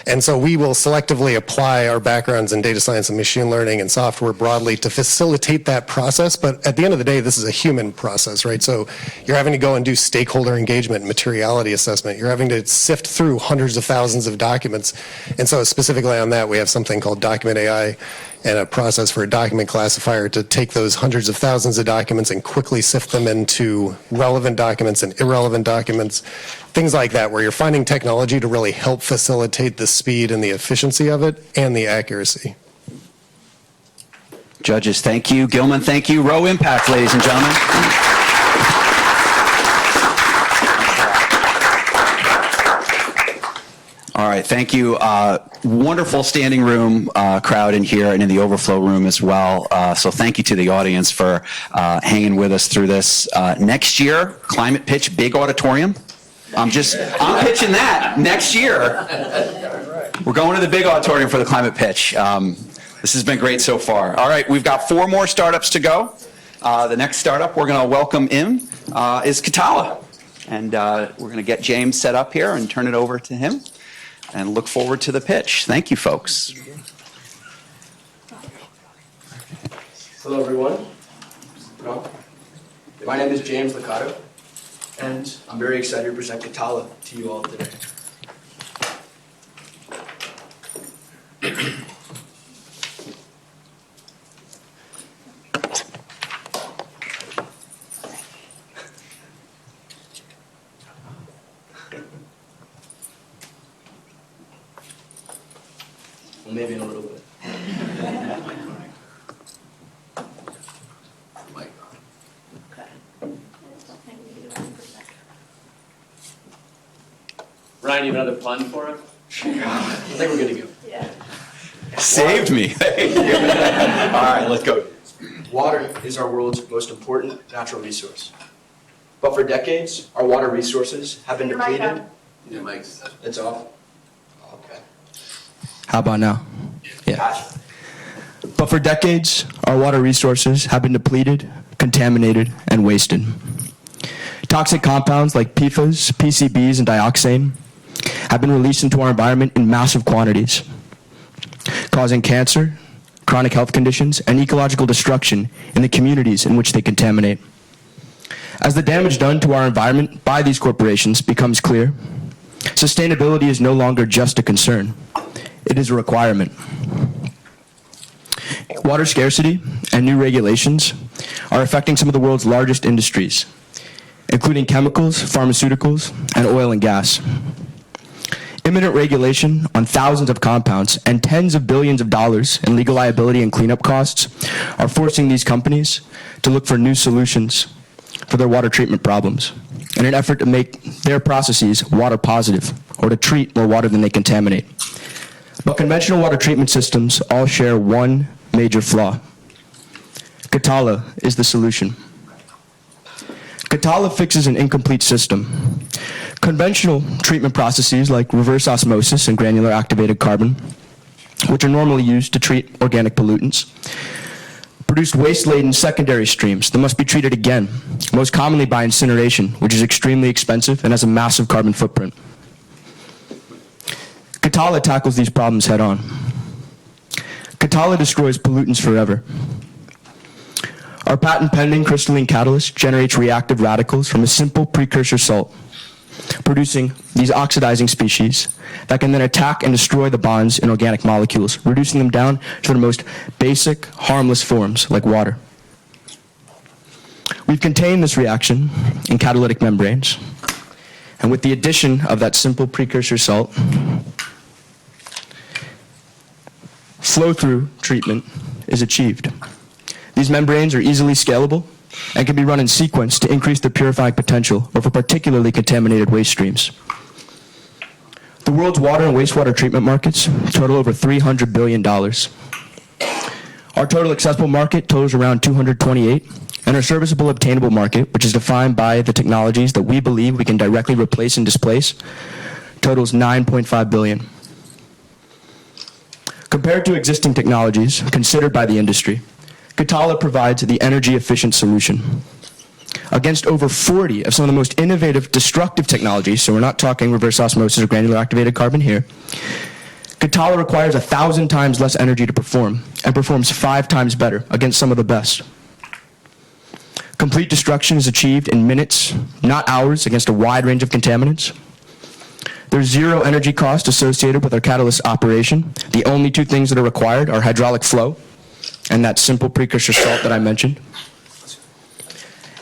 And so we will selectively apply our backgrounds in data science and machine learning and software broadly to facilitate that process. But at the end of the day, this is a human process, right? So you're having to go and do stakeholder engagement, materiality assessment. You're having to sift through hundreds of thousands of documents. And so specifically on that, we have something called Document AI and a process for a document classifier to take those hundreds of thousands of documents and quickly sift them into relevant documents and irrelevant documents, things like that, where you're finding technology to really help facilitate the speed and the efficiency of it and the accuracy. Judges, thank you. Gilman, thank you. Row impact, ladies and gentlemen. All right, thank you. Wonderful standing room crowd in here and in the overflow room as well. So thank you to the audience for hanging with us through this. Next year, Climate Pitch, big auditorium. I'm pitching that next year. We're going to the big auditorium for the Climate Pitch. This has been great so far. All right, we've got 4 more startups to go. The next startup we're going to welcome in is Katala. And we're going to get James set up here and turn it over to him. And look forward to the pitch. Thank you, folks. Hello, everyone. My name is James Licato, and I'm very excited to present Katala to you all today. Well, maybe in a little bit. Ryan, you have another pun for him? I think we're good to go. Yeah. Saved me. All right, let's go. Water is our world's most important natural resource. But for decades, our water resources have been depleted. Your mic's it's off. Okay. How about now? Yeah. But for decades, our water resources have been depleted, contaminated, and wasted. Toxic compounds like PFAS, PCBs, and dioxane have been released into our environment in massive quantities, causing cancer, chronic health conditions, and ecological destruction in the communities in which they contaminate. As the damage done to our environment by these corporations becomes clear, sustainability is no longer just a concern. It is a requirement. Water scarcity and new regulations are affecting some of the world's largest industries, including chemicals, pharmaceuticals, and oil and gas. imminent regulation on thousands of compounds and tens of billions of dollars in legal liability and cleanup costs are forcing these companies to look for new solutions for their water treatment problems in an effort to make their processes water positive or to treat more water than they contaminate. But conventional water treatment systems all share one major flaw. Katala is the solution. Katala fixes an incomplete system. Conventional treatment processes like reverse osmosis and granular activated carbon, which are normally used to treat organic pollutants, produce waste-laden secondary streams that must be treated again, most commonly by incineration, which is extremely expensive and has a massive carbon footprint. Katala tackles these problems head-on. Katala destroys pollutants forever. Our patent-pending crystalline catalyst generates reactive radicals from a simple precursor salt, producing these oxidizing species that can then attack and destroy the bonds in organic molecules, reducing them down to their most basic, harmless forms, like water. We've contained this reaction in catalytic membranes, and with the addition of that simple precursor salt, flow-through treatment is achieved. These membranes are easily scalable and can be run in sequence to increase their purifying potential or for particularly contaminated waste streams. The world's water and wastewater treatment markets total over $300 billion. Our total accessible market totals around 228, and our serviceable obtainable market, which is defined by the technologies that we believe we can directly replace and displace, totals $9.5 billion. Compared to existing technologies considered by the industry, Katala provides the energy-efficient solution. Against over 40 of some of the most innovative destructive technologies, so we're not talking reverse osmosis or granular activated carbon here, Katala requires 1,000 times less energy to perform and performs 5 times better against some of the best. Complete destruction is achieved in minutes, not hours, against a wide range of contaminants. There's zero energy cost associated with our catalyst operation. The only 2 things that are required are hydraulic flow and that simple precursor salt that I mentioned.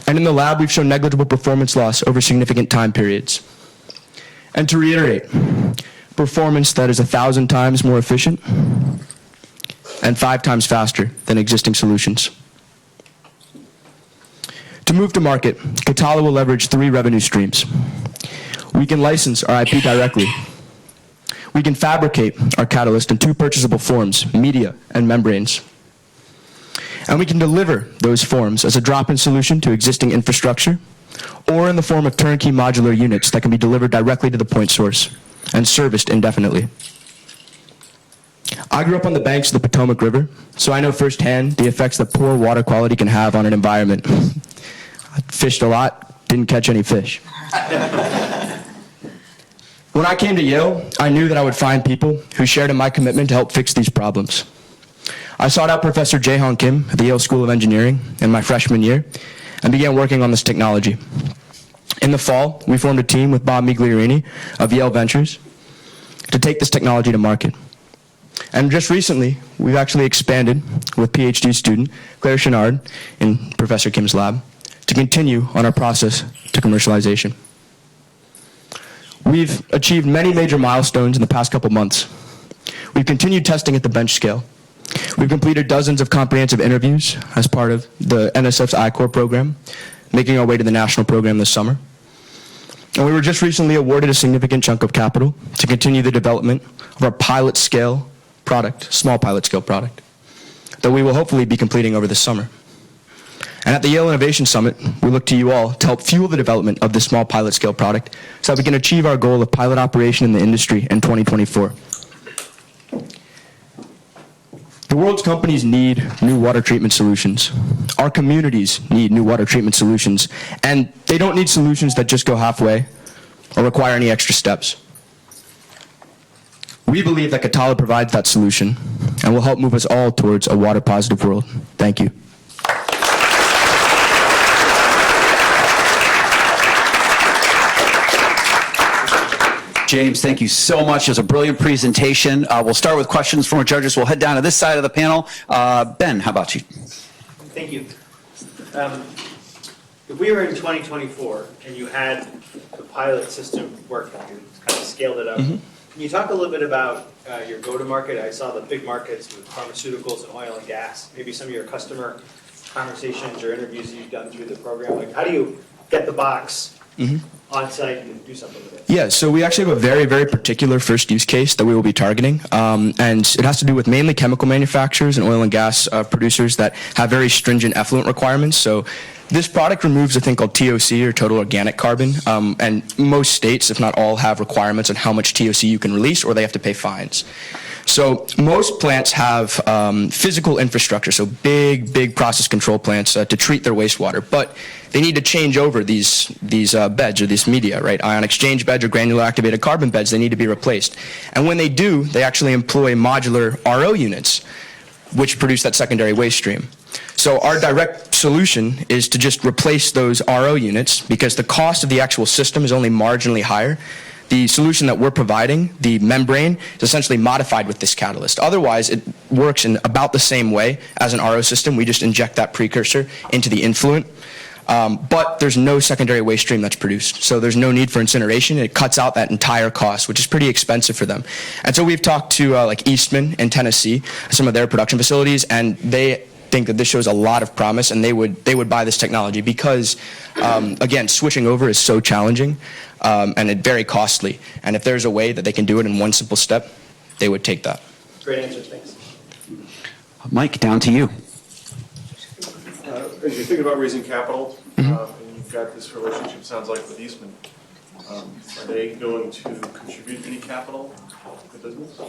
And in the lab, we've shown negligible performance loss over significant time periods. And to reiterate, performance that is 1,000 times more efficient and 5 times faster than existing solutions. To move to market, Katala will leverage 3 revenue streams. We can license our IP directly. We can fabricate our catalyst in 2 purchasable forms, media and membranes. And we can deliver those forms as a drop-in solution to existing infrastructure or in the form of turnkey modular units that can be delivered directly to the point source and serviced indefinitely. I grew up on the banks of the Potomac River, so I know firsthand the effects that poor water quality can have on an environment. I fished a lot, didn't catch any fish. When I came to Yale, I knew that I would find people who shared in my commitment to help fix these problems. I sought out Professor Jain Kim at the Yale School of Engineering in my freshman year and began working on this technology. In the fall, we formed a team with Bob Migliorini of Yale Ventures to take this technology to market. And just recently, we've actually expanded with PhD student Claire Chenard in Professor Kim's lab to continue on our process to commercialization. We've achieved many major milestones in the past couple months. We've continued testing at the bench scale. We've completed dozens of comprehensive interviews as part of the NSF's I-Core program, making our way to the national program this summer. And we were just recently awarded a significant chunk of capital to continue the development of our pilot scale product, small pilot scale product, that we will hopefully be completing over this summer. And at the Yale Innovation Summit, we look to you all to help fuel the development of this small pilot scale product so that we can achieve our goal of pilot operation in the industry in 2024. The world's companies need new water treatment solutions. Our communities need new water treatment solutions, and they don't need solutions that just go halfway or require any extra steps. We believe that Katala provides that solution and will help move us all towards a water-positive world. Thank you. James, thank you so much. It was a brilliant presentation. We'll start with questions from our judges. We'll head down to this side of the panel. Ben, how about you? Thank you. If we were in 2024 and you had the pilot system working, you kind of scaled it up, Can you talk a little bit about your go-to-market? I saw the big markets with pharmaceuticals and oil and gas. Maybe some of your customer conversations or interviews you've done through the program. Like, how do you get the box on site and do something with it? Yeah, so we actually have a very, very particular first use case that we will be targeting, and it has to do with mainly chemical manufacturers and oil and gas producers that have very stringent effluent requirements. So this product removes a thing called TOC, or total organic carbon, and most states, if not all, have requirements on how much TOC you can release, or they have to pay fines. So most plants have physical infrastructure, so big process control plants to treat their wastewater, but they need to change over these beds or this media, right? Ion exchange beds or granular activated carbon beds, they need to be replaced. And when they do, they actually employ modular RO units, which produce that secondary waste stream. So our direct solution is to just replace those RO units because the cost of the actual system is only marginally higher. The solution that we're providing, the membrane, is essentially modified with this catalyst. Otherwise, it works in about the same way as an RO system. We just inject that precursor into the influent. But there's no secondary waste stream that's produced. So there's no need for incineration. It cuts out that entire cost, which is pretty expensive for them. And so we've talked to like Eastman in Tennessee, some of their production facilities, and they think that this shows a lot of promise, and they would buy this technology because, again, switching over is so challenging and it's very costly. And if there's a way that they can do it in one simple step, they would take that. Great answer, thanks. Mike, down to you. As you think about raising capital, and you've got this relationship, sounds like, with Eastman, are they going to contribute any capital to the business?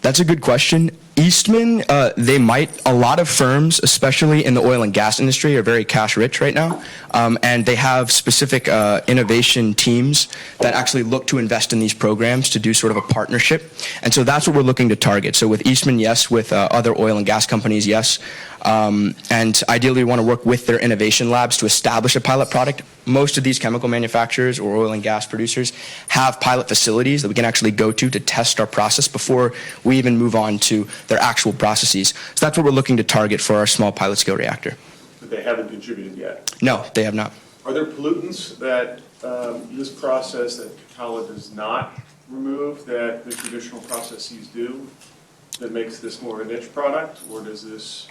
That's a good question. Eastman, they might. A lot of firms, especially in the oil and gas industry, are very cash rich right now. And they have specific innovation teams that actually look to invest in these programs to do sort of a partnership. And so that's what we're looking to target. So with Eastman, yes. With other oil and gas companies, yes. And ideally, we want to work with their innovation labs to establish a pilot product. Most of these chemical manufacturers or oil and gas producers have pilot facilities that we can actually go to test our process before we even move on to their actual processes. So that's what we're looking to target for our small pilot scale reactor. But they haven't contributed yet? No, they have not. Are there pollutants that this process that Callsen does not remove that the traditional processes do that makes this more of a niche product? Or does this,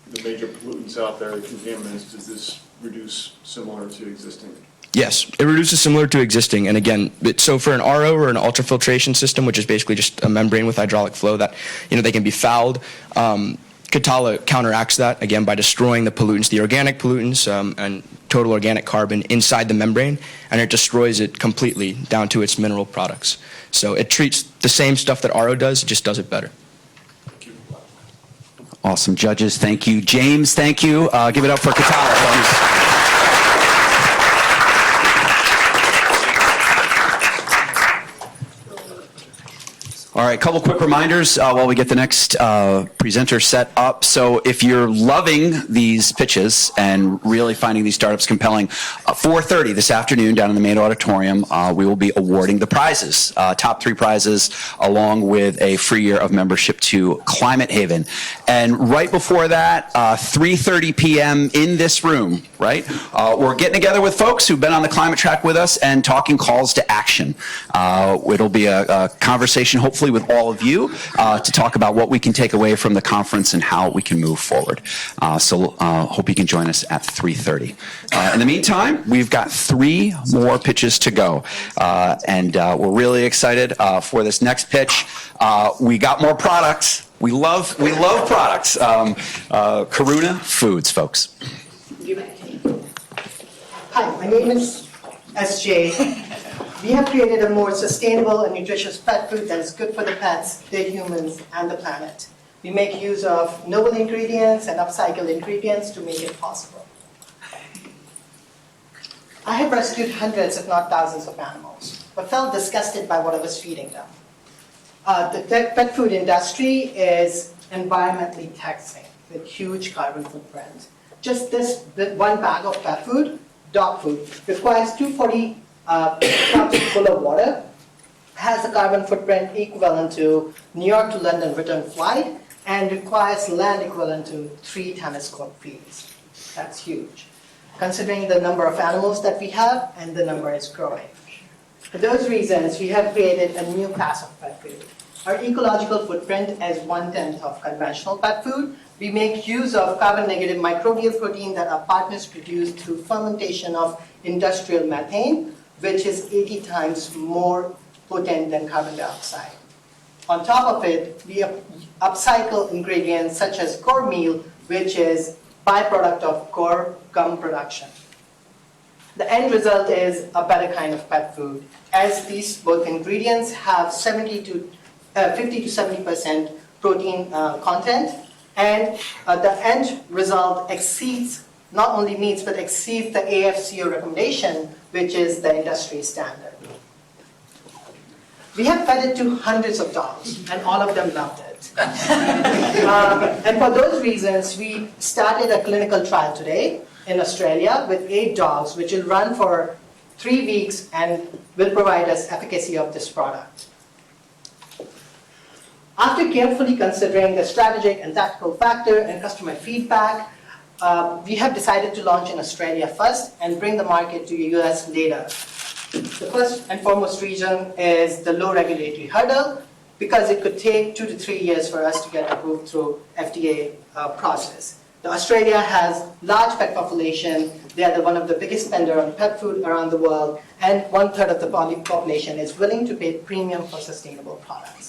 the major pollutants out there, the contaminants, does this reduce similar to existing? Yes, it reduces similar to existing. And again, so for an RO or an ultrafiltration system, which is basically just a membrane with hydraulic flow that, they can be fouled, Katala counteracts that, again, by destroying the pollutants, the organic pollutants and total organic carbon inside the membrane, and it destroys it completely down to its mineral products. So it treats the same stuff that RO does, it just does it better. Awesome. Judges, thank you. James, thank you. Give it up for Katala, please. All right, a couple quick reminders while we get the next presenter set up. So if you're loving these pitches and really finding these startups compelling, 4:30 this afternoon down in the main auditorium, we will be awarding the prizes, top 3 prizes, along with a free year of membership to Climate Haven. And right before that, 3:30 p.m. in this room, right, we're getting together with folks who've been on the climate track with us and talking calls to action. It'll be a conversation, hopefully, with all of you to talk about what we can take away from the conference and how we can move forward. So hope you can join us at 3:30. In the meantime, we've got 3 more pitches to go. And we're really excited for this next pitch. We got more products. We love products. Karuna Foods, folks. Hi, my name is SJ. We have created a more sustainable and nutritious pet food that is good for the pets, the humans, and the planet. We make use of novel ingredients and upcycled ingredients to make it possible. I have rescued hundreds, if not thousands, of animals, but felt disgusted by what I was feeding them. The pet food industry is environmentally taxing with huge carbon footprint. Just this one bag of pet food, dog food, requires 240 cups full of water, has a carbon footprint equivalent to New York to London return flight, and requires land equivalent to 3 tennis court fields. That's huge, considering the number of animals that we have, and the number is growing. For those reasons, we have created a new class of pet food. Our ecological footprint is 1/10 of conventional pet food. We make use of carbon-negative microbial protein that our partners produce through fermentation of industrial methane, which is 80 times more potent than carbon dioxide. On top of it, we upcycle ingredients such as core meal, which is byproduct of core gum production. The end result is a better kind of pet food, as these both ingredients have 50 to 70% protein content, and the end result exceeds, not only meets, but exceeds the AFCO recommendation, which is the industry standard. We have fed it to hundreds of dogs, and all of them loved it. And for those reasons, we started a clinical trial today in Australia with 8 dogs, which will run for 3 weeks and will provide us efficacy of this product. After carefully considering the strategic and tactical factor and customer feedback, we have decided to launch in Australia first and bring the market to the US later. The first and foremost reason is the low regulatory hurdle, because it could take 2 to 3 years for us to get approved through FDA process. Australia has large pet population. They are one of the biggest spender on pet food around the world, and 1/3 of the population is willing to pay premium for sustainable products.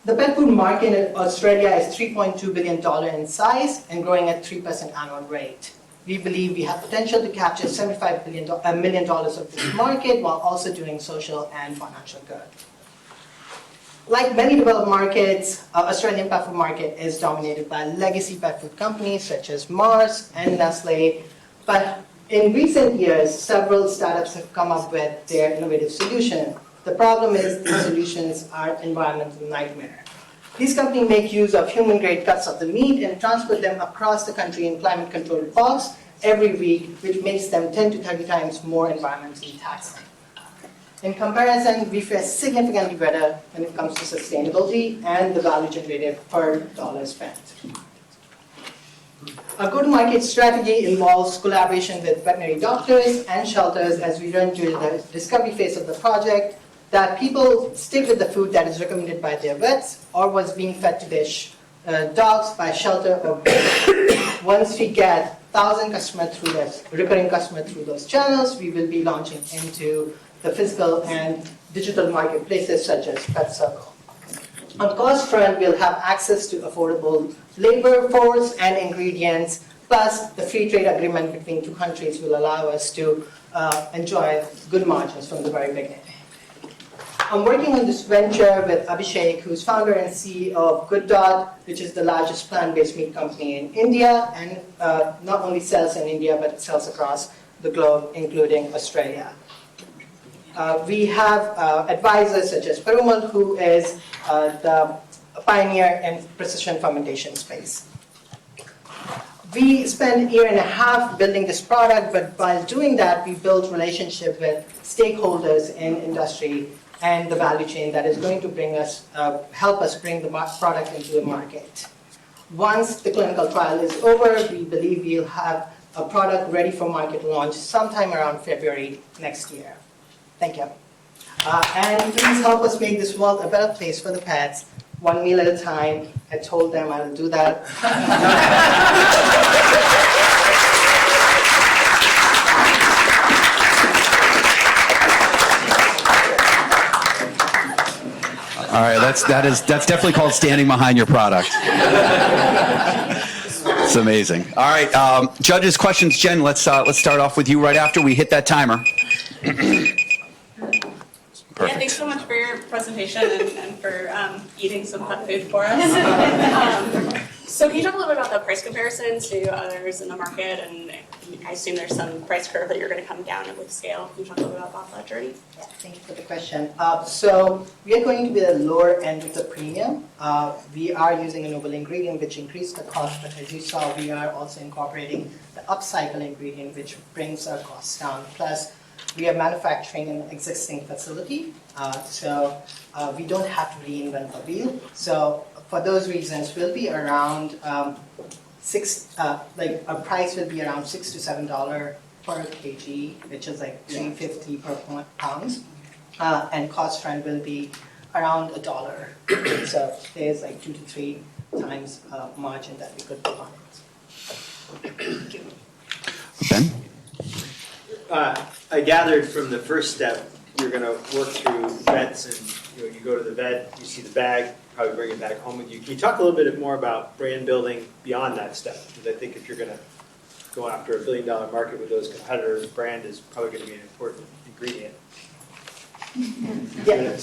The pet food market in Australia is $3.2 billion in size and growing at 3% annual rate. We believe we have potential to capture $75 million of this market while also doing social and financial good. Like many developed markets, Australian pet food market is dominated by legacy pet food companies such as Mars and Nestle. But in recent years, several startups have come up with their innovative solution. The problem is these solutions are environmental nightmare. These companies make use of human-grade cuts of the meat and transport them across the country in climate-controlled boxes every week, which makes them 10 to 30 times more environmentally taxing. In comparison, we fare significantly better when it comes to sustainability and the value generated per dollar spent. Our go-to-market strategy involves collaboration with veterinary doctors and shelters as we run during the discovery phase of the project, that people stick with the food that is recommended by their vets or was being fed to their dogs by shelter or vet. Once we get 1,000 customers through this, recurring customers through those channels, we will be launching into the physical and digital marketplaces such as Pet Circle. On cost front, we'll have access to affordable labor force and ingredients, plus the free trade agreement between 2 countries will allow us to enjoy good margins from the very beginning. I'm working on this venture with Abhishek, who's founder and CEO of Good Dot, which is the largest plant-based meat company in India, and not only sells in India, but sells across the globe, including Australia. We have advisors such as Perumal, who is the pioneer in precision fermentation space. We spent a year and a half building this product, but while doing that, we built relationship with stakeholders in industry and the value chain that is going to bring us, help us bring the product into the market. Once the clinical trial is over, we believe we'll have a product ready for market launch sometime around February next year. Thank you. And please help us make this world a better place for the pets, 1 meal at a time. I told them I will do that. All right, that's definitely called standing behind your product. It's amazing. All right, judges, questions. Jen, let's start off with you right after we hit that timer. Yeah, thanks so much for your presentation and for eating some pet food for us. So can you talk a little bit about the price comparisons to others in the market? And I assume there's some price curve that you're going to come down with scale. Can you talk a little bit about that journey? Yeah, thank you for the question. So we are going to be the lower end of the premium. We are using a novel ingredient which increased the cost, but as you saw, we are also incorporating the upcycle ingredient which brings our costs down. Plus, we are manufacturing an existing facility, so we don't have to reinvent the wheel. So for those reasons, we'll be around our price will be around $6 to $7 per kg, which is like $3.50 per pound, and cost front will be around $1. So there's like 2 to 3 times margin that we could put on it. Ben? I gathered from the first step, you're going to work through vets, and you go to the vet, you see the bag, probably bring it back home with you. Can you talk a little bit more about brand building beyond that step? Because I think if you're going to go after a $1 billion market with those competitors, brand is probably going to be an important ingredient. Yeah,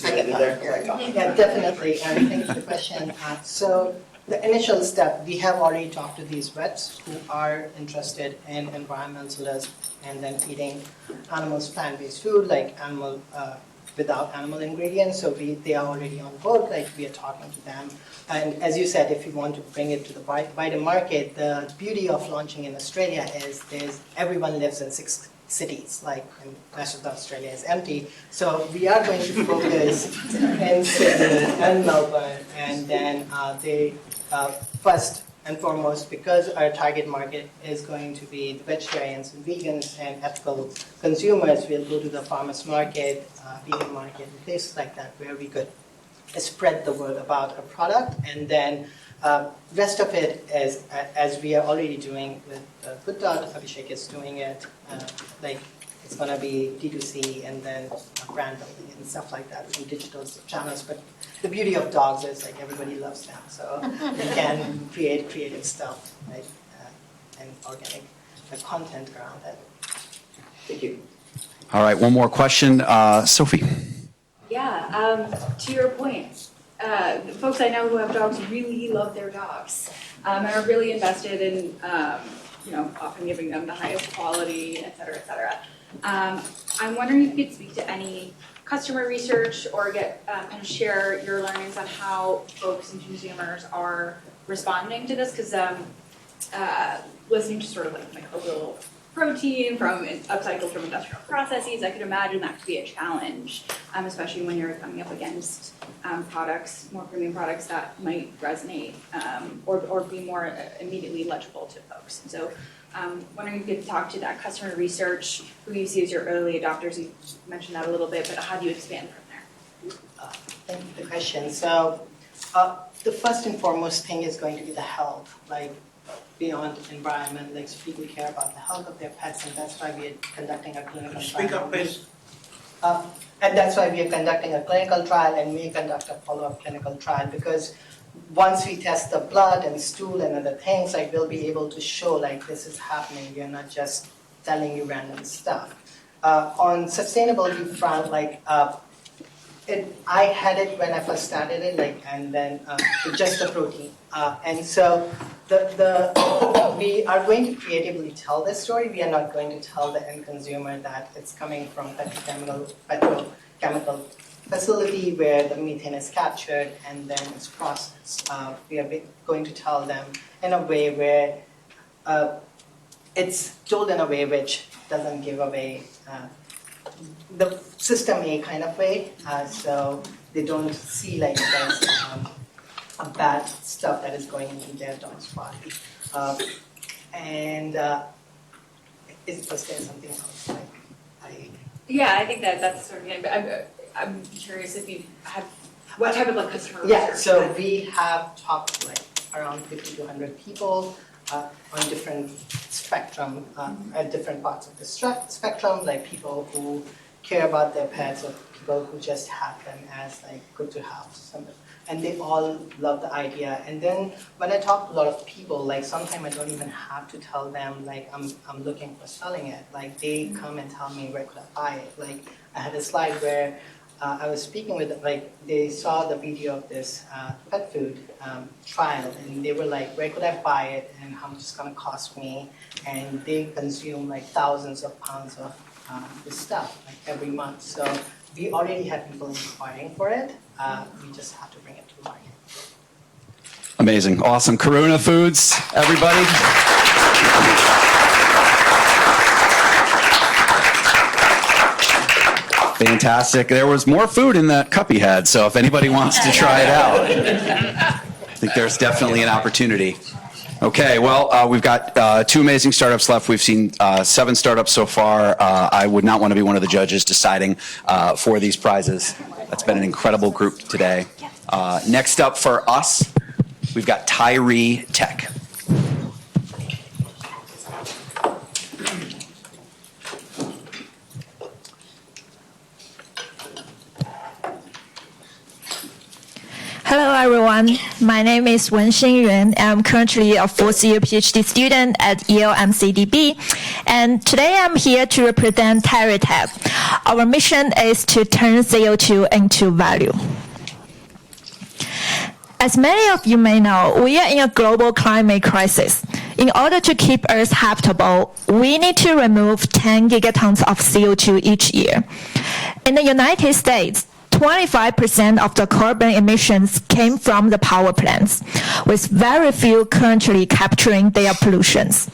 definitely. And thanks for the question. So the initial step, we have already talked to these vets who are interested in environmentalism and then feeding animals plant-based food, like animal without animal ingredients. So they are already on board. Like we are talking to them. And as you said, if you want to bring it to the wider market, the beauty of launching in Australia is everyone lives in 6 cities, like in the rest of Australia is empty. So we are going to focus in Sydney and Melbourne, and then first and foremost, because our target market is going to be the vegetarians and vegans and ethical consumers, we'll go to the farmers market, vegan market, and places like that where we could spread the word about our product, and then rest of it is, as we are already doing with Good Dog, Abhishek is doing it, like it's going to be D2C and then brand building and stuff like that through digital channels. But the beauty of dogs is like everybody loves them, so we can create creative stuff, right, and organic content around it. Thank you. All right, one more question. Sophie. Yeah, to your point, the folks I know who have dogs really love their dogs and are really invested in, often giving them the highest quality, et cetera, et cetera. I'm wondering if you could speak to any customer research or kind of share your learnings on how folks and consumers are responding to this, because listening to sort of like microbial protein upcycled from industrial processes, I could imagine that could be a challenge, especially when you're coming up against products, more premium products that might resonate or be more immediately legible to folks. And so wondering if you could talk to that customer research, who you see as your early adopters. You mentioned that a little bit, but how do you expand from there? Thank you for the question. So the first and foremost thing is going to be the health, like beyond environment, like people care about the health of their pets, and that's why we are conducting a clinical trial. Speak up, please. And that's why we are conducting a clinical trial, and we conduct a follow-up clinical trial, because once we test the blood and stool and other things, like we'll be able to show like this is happening. We are not just telling you random stuff. On sustainability front, like I had it when I first started it, like, and then just the protein. And so we are going to creatively tell this story. We are not going to tell the end consumer that it's coming from petrochemical facility where the methane is captured and then it's processed. We are going to tell them in a way where it's told in a way which doesn't give away the system A kind of way, so they don't see like there's a bad stuff that is going into their dog's body. Was there something else? Yeah, I think that's sort of. I'm curious if you had what type of customer research. Yeah, so we have talked to around 50 to 100 people on different spectrum, at different parts of the spectrum, like people who care about their pets or people who just have them as good to have. And they all love the idea. And then when I talk to a lot of people, sometimes I don't even have to tell them I'm looking for selling it. They come and tell me, where could I buy it? I had a slide where I was speaking with, they saw the video of this pet food trial, and they were like, where could I buy it, and how much it's going to cost me? And they consume thousands of pounds of this stuff every month. So we already have people inquiring for it. We just have to bring it to the market. Amazing. Awesome. Karuna Foods, everybody. Fantastic. There was more food in that cup he had, so if anybody wants to try it out, I think there's definitely an opportunity. Okay, well, we've got 2 amazing startups left. We've seen 7 startups so far. I would not want to be one of the judges deciding for these prizes. That's been an incredible group today. Next up for us, we've got Tyree Tech. Hello everyone, my name is Wenxin Yuan. I'm currently a fourth-year PhD student at Yale MCDB, and today I'm here to represent Tyree Tech. Our mission is to turn CO2 into value. As many of you may know, we are in a global climate crisis. In order to keep Earth habitable, we need to remove 10 gigatons of CO2 each year. In the United States, 25% of the carbon emissions came from the power plants, with very few currently capturing their pollutions.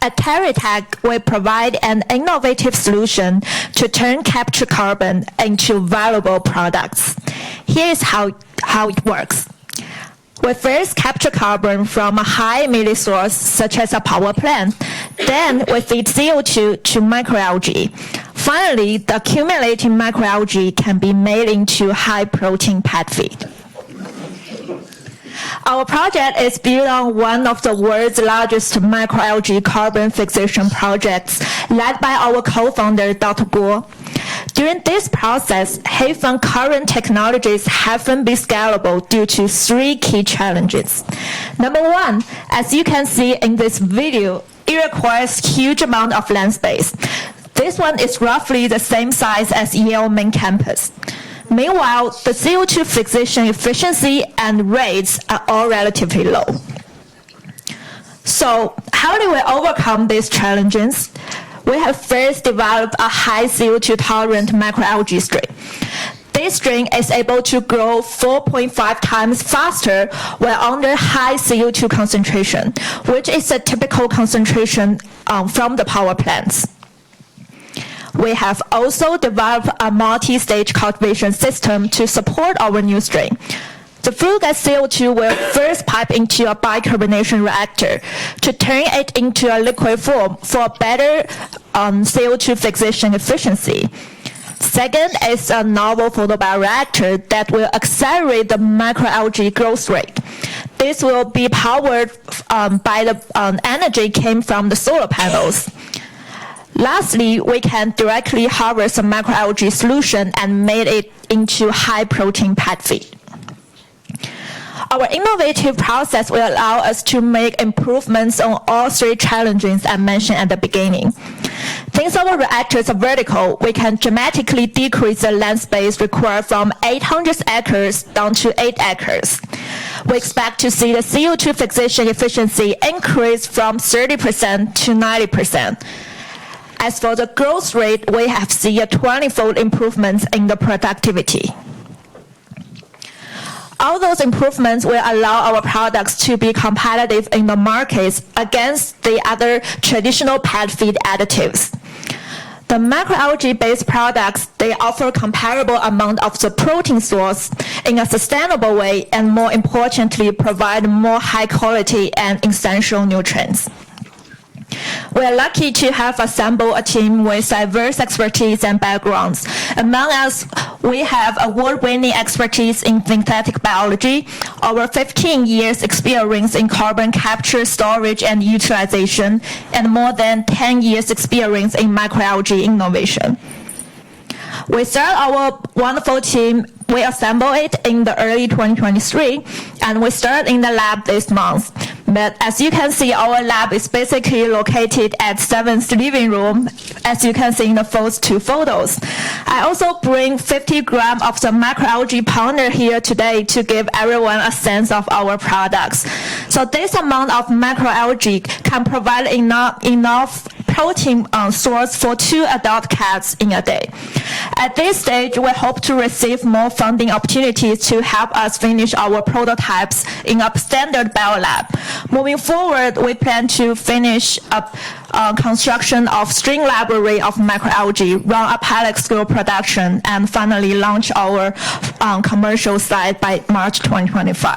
At Tyree Tech, we provide an innovative solution to turn captured carbon into valuable products. Here is how it works. We first capture carbon from a high-emitting source, such as a power plant. Then we feed CO2 to microalgae. Finally, the accumulating microalgae can be made into high-protein pet feed. Our project is built on one of the world's largest microalgae carbon fixation projects, led by our co-founder, Dr. Guo. During this process, he found current technologies haven't been scalable due to 3 key challenges. Number 1, as you can see in this video, it requires huge amount of land space. This one is roughly the same size as Yale main campus. Meanwhile, the CO2 fixation efficiency and rates are all relatively low. So, how do we overcome these challenges? We have first developed a high CO2 tolerant microalgae strain. This strain is able to grow 4.5 times faster while under high CO2 concentration, which is a typical concentration from the power plants. We have also developed a multi-stage cultivation system to support our new strain. The flue gas CO2 will first pipe into a bicarbonation reactor to turn it into a liquid form for better CO2 fixation efficiency. Second is a novel photobioreactor that will accelerate the microalgae growth rate. This will be powered by the energy came from the solar panels. Lastly, we can directly harvest a microalgae solution and make it into high-protein pet feed. Our innovative process will allow us to make improvements on all 3 challenges I mentioned at the beginning. Since our reactors are vertical, we can dramatically decrease the land space required from 800 acres down to 8 acres. We expect to see the CO2 fixation efficiency increase from 30% to 90%. As for the growth rate, we have seen a 20-fold improvement in the productivity. All those improvements will allow our products to be competitive in the markets against the other traditional pet feed additives. The microalgae-based products, they offer comparable amount of the protein source in a sustainable way, and more importantly, provide more high quality and essential nutrients. We are lucky to have assembled a team with diverse expertise and backgrounds. Among us, we have award-winning expertise in synthetic biology, over 15 years experience in carbon capture, storage, and utilization, and more than 10 years experience in microalgae innovation. We started our wonderful team, we assembled it in the early 2023, and we started in the lab this month. But as you can see, our lab is basically located at 7th living room, as you can see in the first 2 photos. I also bring 50 grams of the microalgae powder here today to give everyone a sense of our products. So this amount of microalgae can provide enough protein source for 2 adult cats in a day. At this stage, we hope to receive more funding opportunities to help us finish our prototypes in a standard biolab. Moving forward, we plan to finish up construction of string library of microalgae, run a pilot scale production, and finally launch our commercial site by March 2025.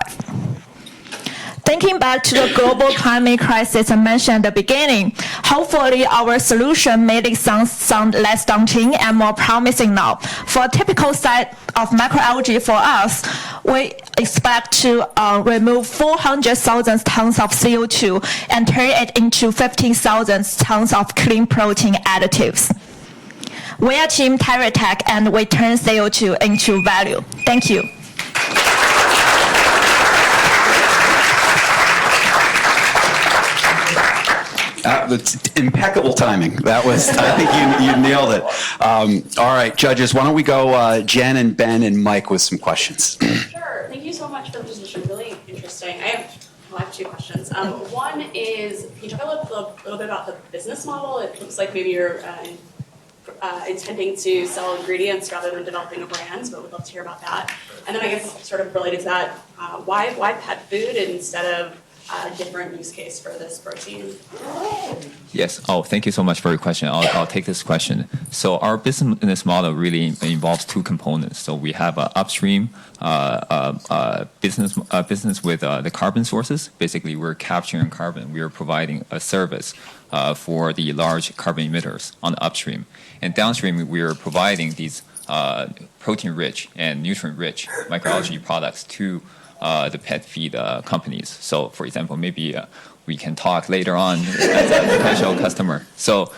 Thinking back to the global climate crisis I mentioned at the beginning, hopefully our solution made it sound less daunting and more promising now. For a typical site of macroalgae for us, we expect to remove 400,000 tons of CO2 and turn it into 15,000 tons of clean protein additives. We are Team TerraTech, and we turn CO2 into value. Thank you. That's impeccable timing. That was, I think you nailed it. All right, judges, why don't we go Jen and Ben and Mike with some questions. Sure. Thank you so much for the presentation. Really interesting. I have two questions. One is, can you talk a little bit about the business model? It looks like maybe you're intending to sell ingredients rather than developing a brand, but we'd love to hear about that. And then I guess sort of related to that, why pet food instead of a different use case for this protein? Yes. Oh, thank you so much for your question. I'll take this question. So our business model really involves two components. So we have an upstream business with the carbon sources. Basically, we're capturing carbon. We are providing a service for the large carbon emitters on the upstream. And downstream, we are providing these protein-rich and nutrient-rich microalgae products to the pet feed companies. So, for example, maybe we can talk later on as a potential customer. So,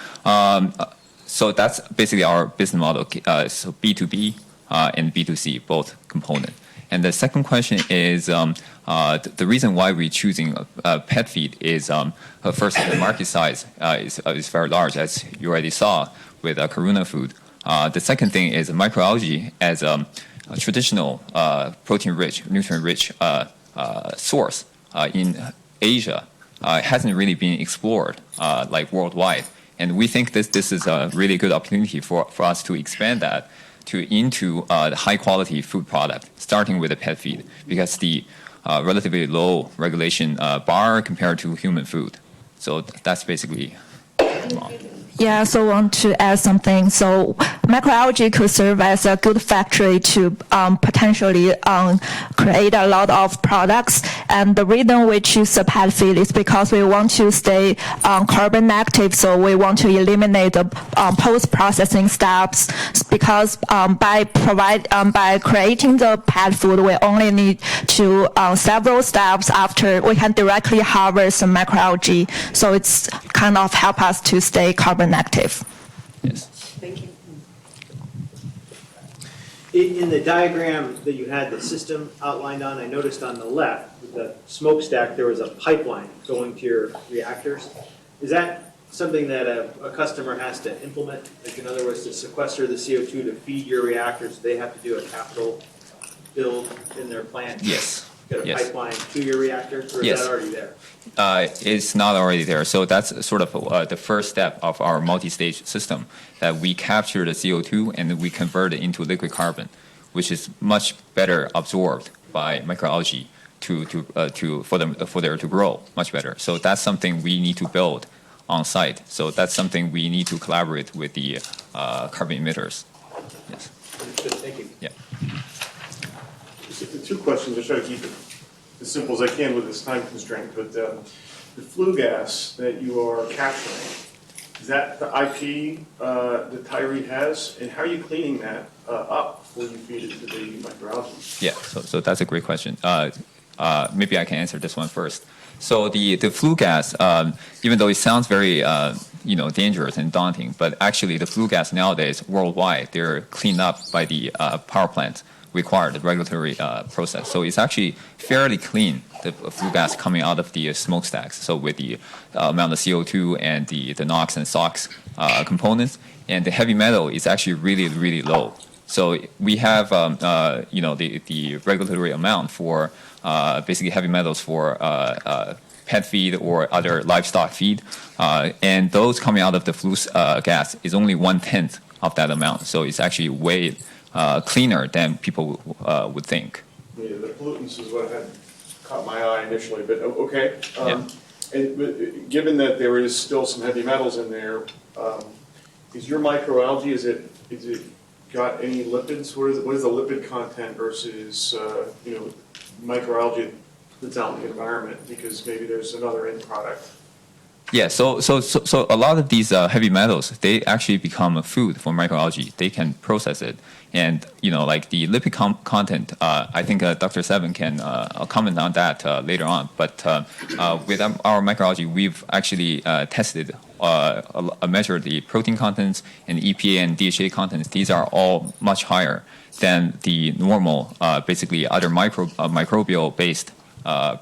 so that's basically our business model. So B2B and B2C, both component. And the second question is the reason why we're choosing pet feed is first, the market size is very large, as you already saw with Karuna food. The second thing is microalgae as a traditional protein-rich, nutrient-rich source in Asia hasn't really been explored like worldwide. And we think this is a really good opportunity for us to expand that into the high-quality food product, starting with the pet feed, because the relatively low regulation bar compared to human food. So that's basically Yeah, so I want to add something. So macroalgae could serve as a good factory to potentially create a lot of products. And the reason we choose the pet feed is because we want to stay carbon negative. So we want to eliminate the post-processing steps. Because by creating the pet food, we only need to several steps after we can directly harvest the macroalgae. So it's kind of help us to stay carbon active. Yes. Thank you. In the diagram that you had the system outlined on, I noticed on the left, with the smokestack, there was a pipeline going to your reactors. Is that something that a customer has to implement? Like, in other words, to sequester the CO2 to feed your reactors, they have to do a capital build in their plant? Yes. Get a Yes. pipeline to your reactors, or is Yes. that already there? It's not already there. So that's sort of the first step of our multi-stage system, that we capture the CO2 and then we convert it into liquid carbon, which is much better absorbed by microalgae for there to grow much better. So that's something we need to build on site. So that's something we need to collaborate with the carbon emitters. Yes. Thank you. Yeah. Two questions. I'll try to keep it as simple as I can with this time constraint. But the flue gas that you are capturing, is that the IP that Tyree has? And how are you cleaning that up before you feed it to the microalgae? Yeah, so that's a great question. Maybe I can answer this one first. So the flue gas, even though it sounds very dangerous and daunting, but actually the flue gas nowadays worldwide, they're cleaned up by the power plant required regulatory process. So it's actually fairly clean, the flue gas coming out of the smokestacks. So with the amount of CO2 and the NOx and SOx components, and the heavy metal is actually really, really low. So we have the regulatory amount for basically heavy metals for pet feed or other livestock feed, and those coming out of the flue gas is only 1/10 of that amount. So it's actually way cleaner than people would think. Yeah, the pollutants is what had caught my eye initially, but okay. But given that there is still some heavy metals in there, is your microalgae, is it got any lipids? What is the lipid content versus microalgae that's out in the environment because maybe there's another end product. Yeah, so a lot of these heavy metals, they actually become food for microalgae. They can process it. And, like the lipid content, I think Dr. Seven can comment on that later on. But with our microalgae, we've actually tested, measured the protein contents and EPA and DHA contents. These are all much higher than the normal, basically other microbial-based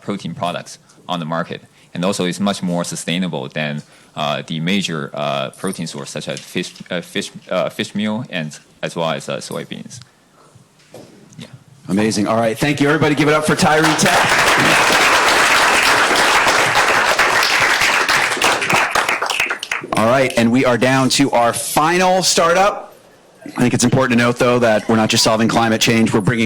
protein products on the market. And also, it's much more sustainable than the major protein source, such as fish meal and as well as soybeans. Yeah. Amazing. All right. Thank you. Everybody give it up for Tyree Tech. All right. And we are down to our final startup. I think it's important to note, though, that we're not just solving climate change. We're bringing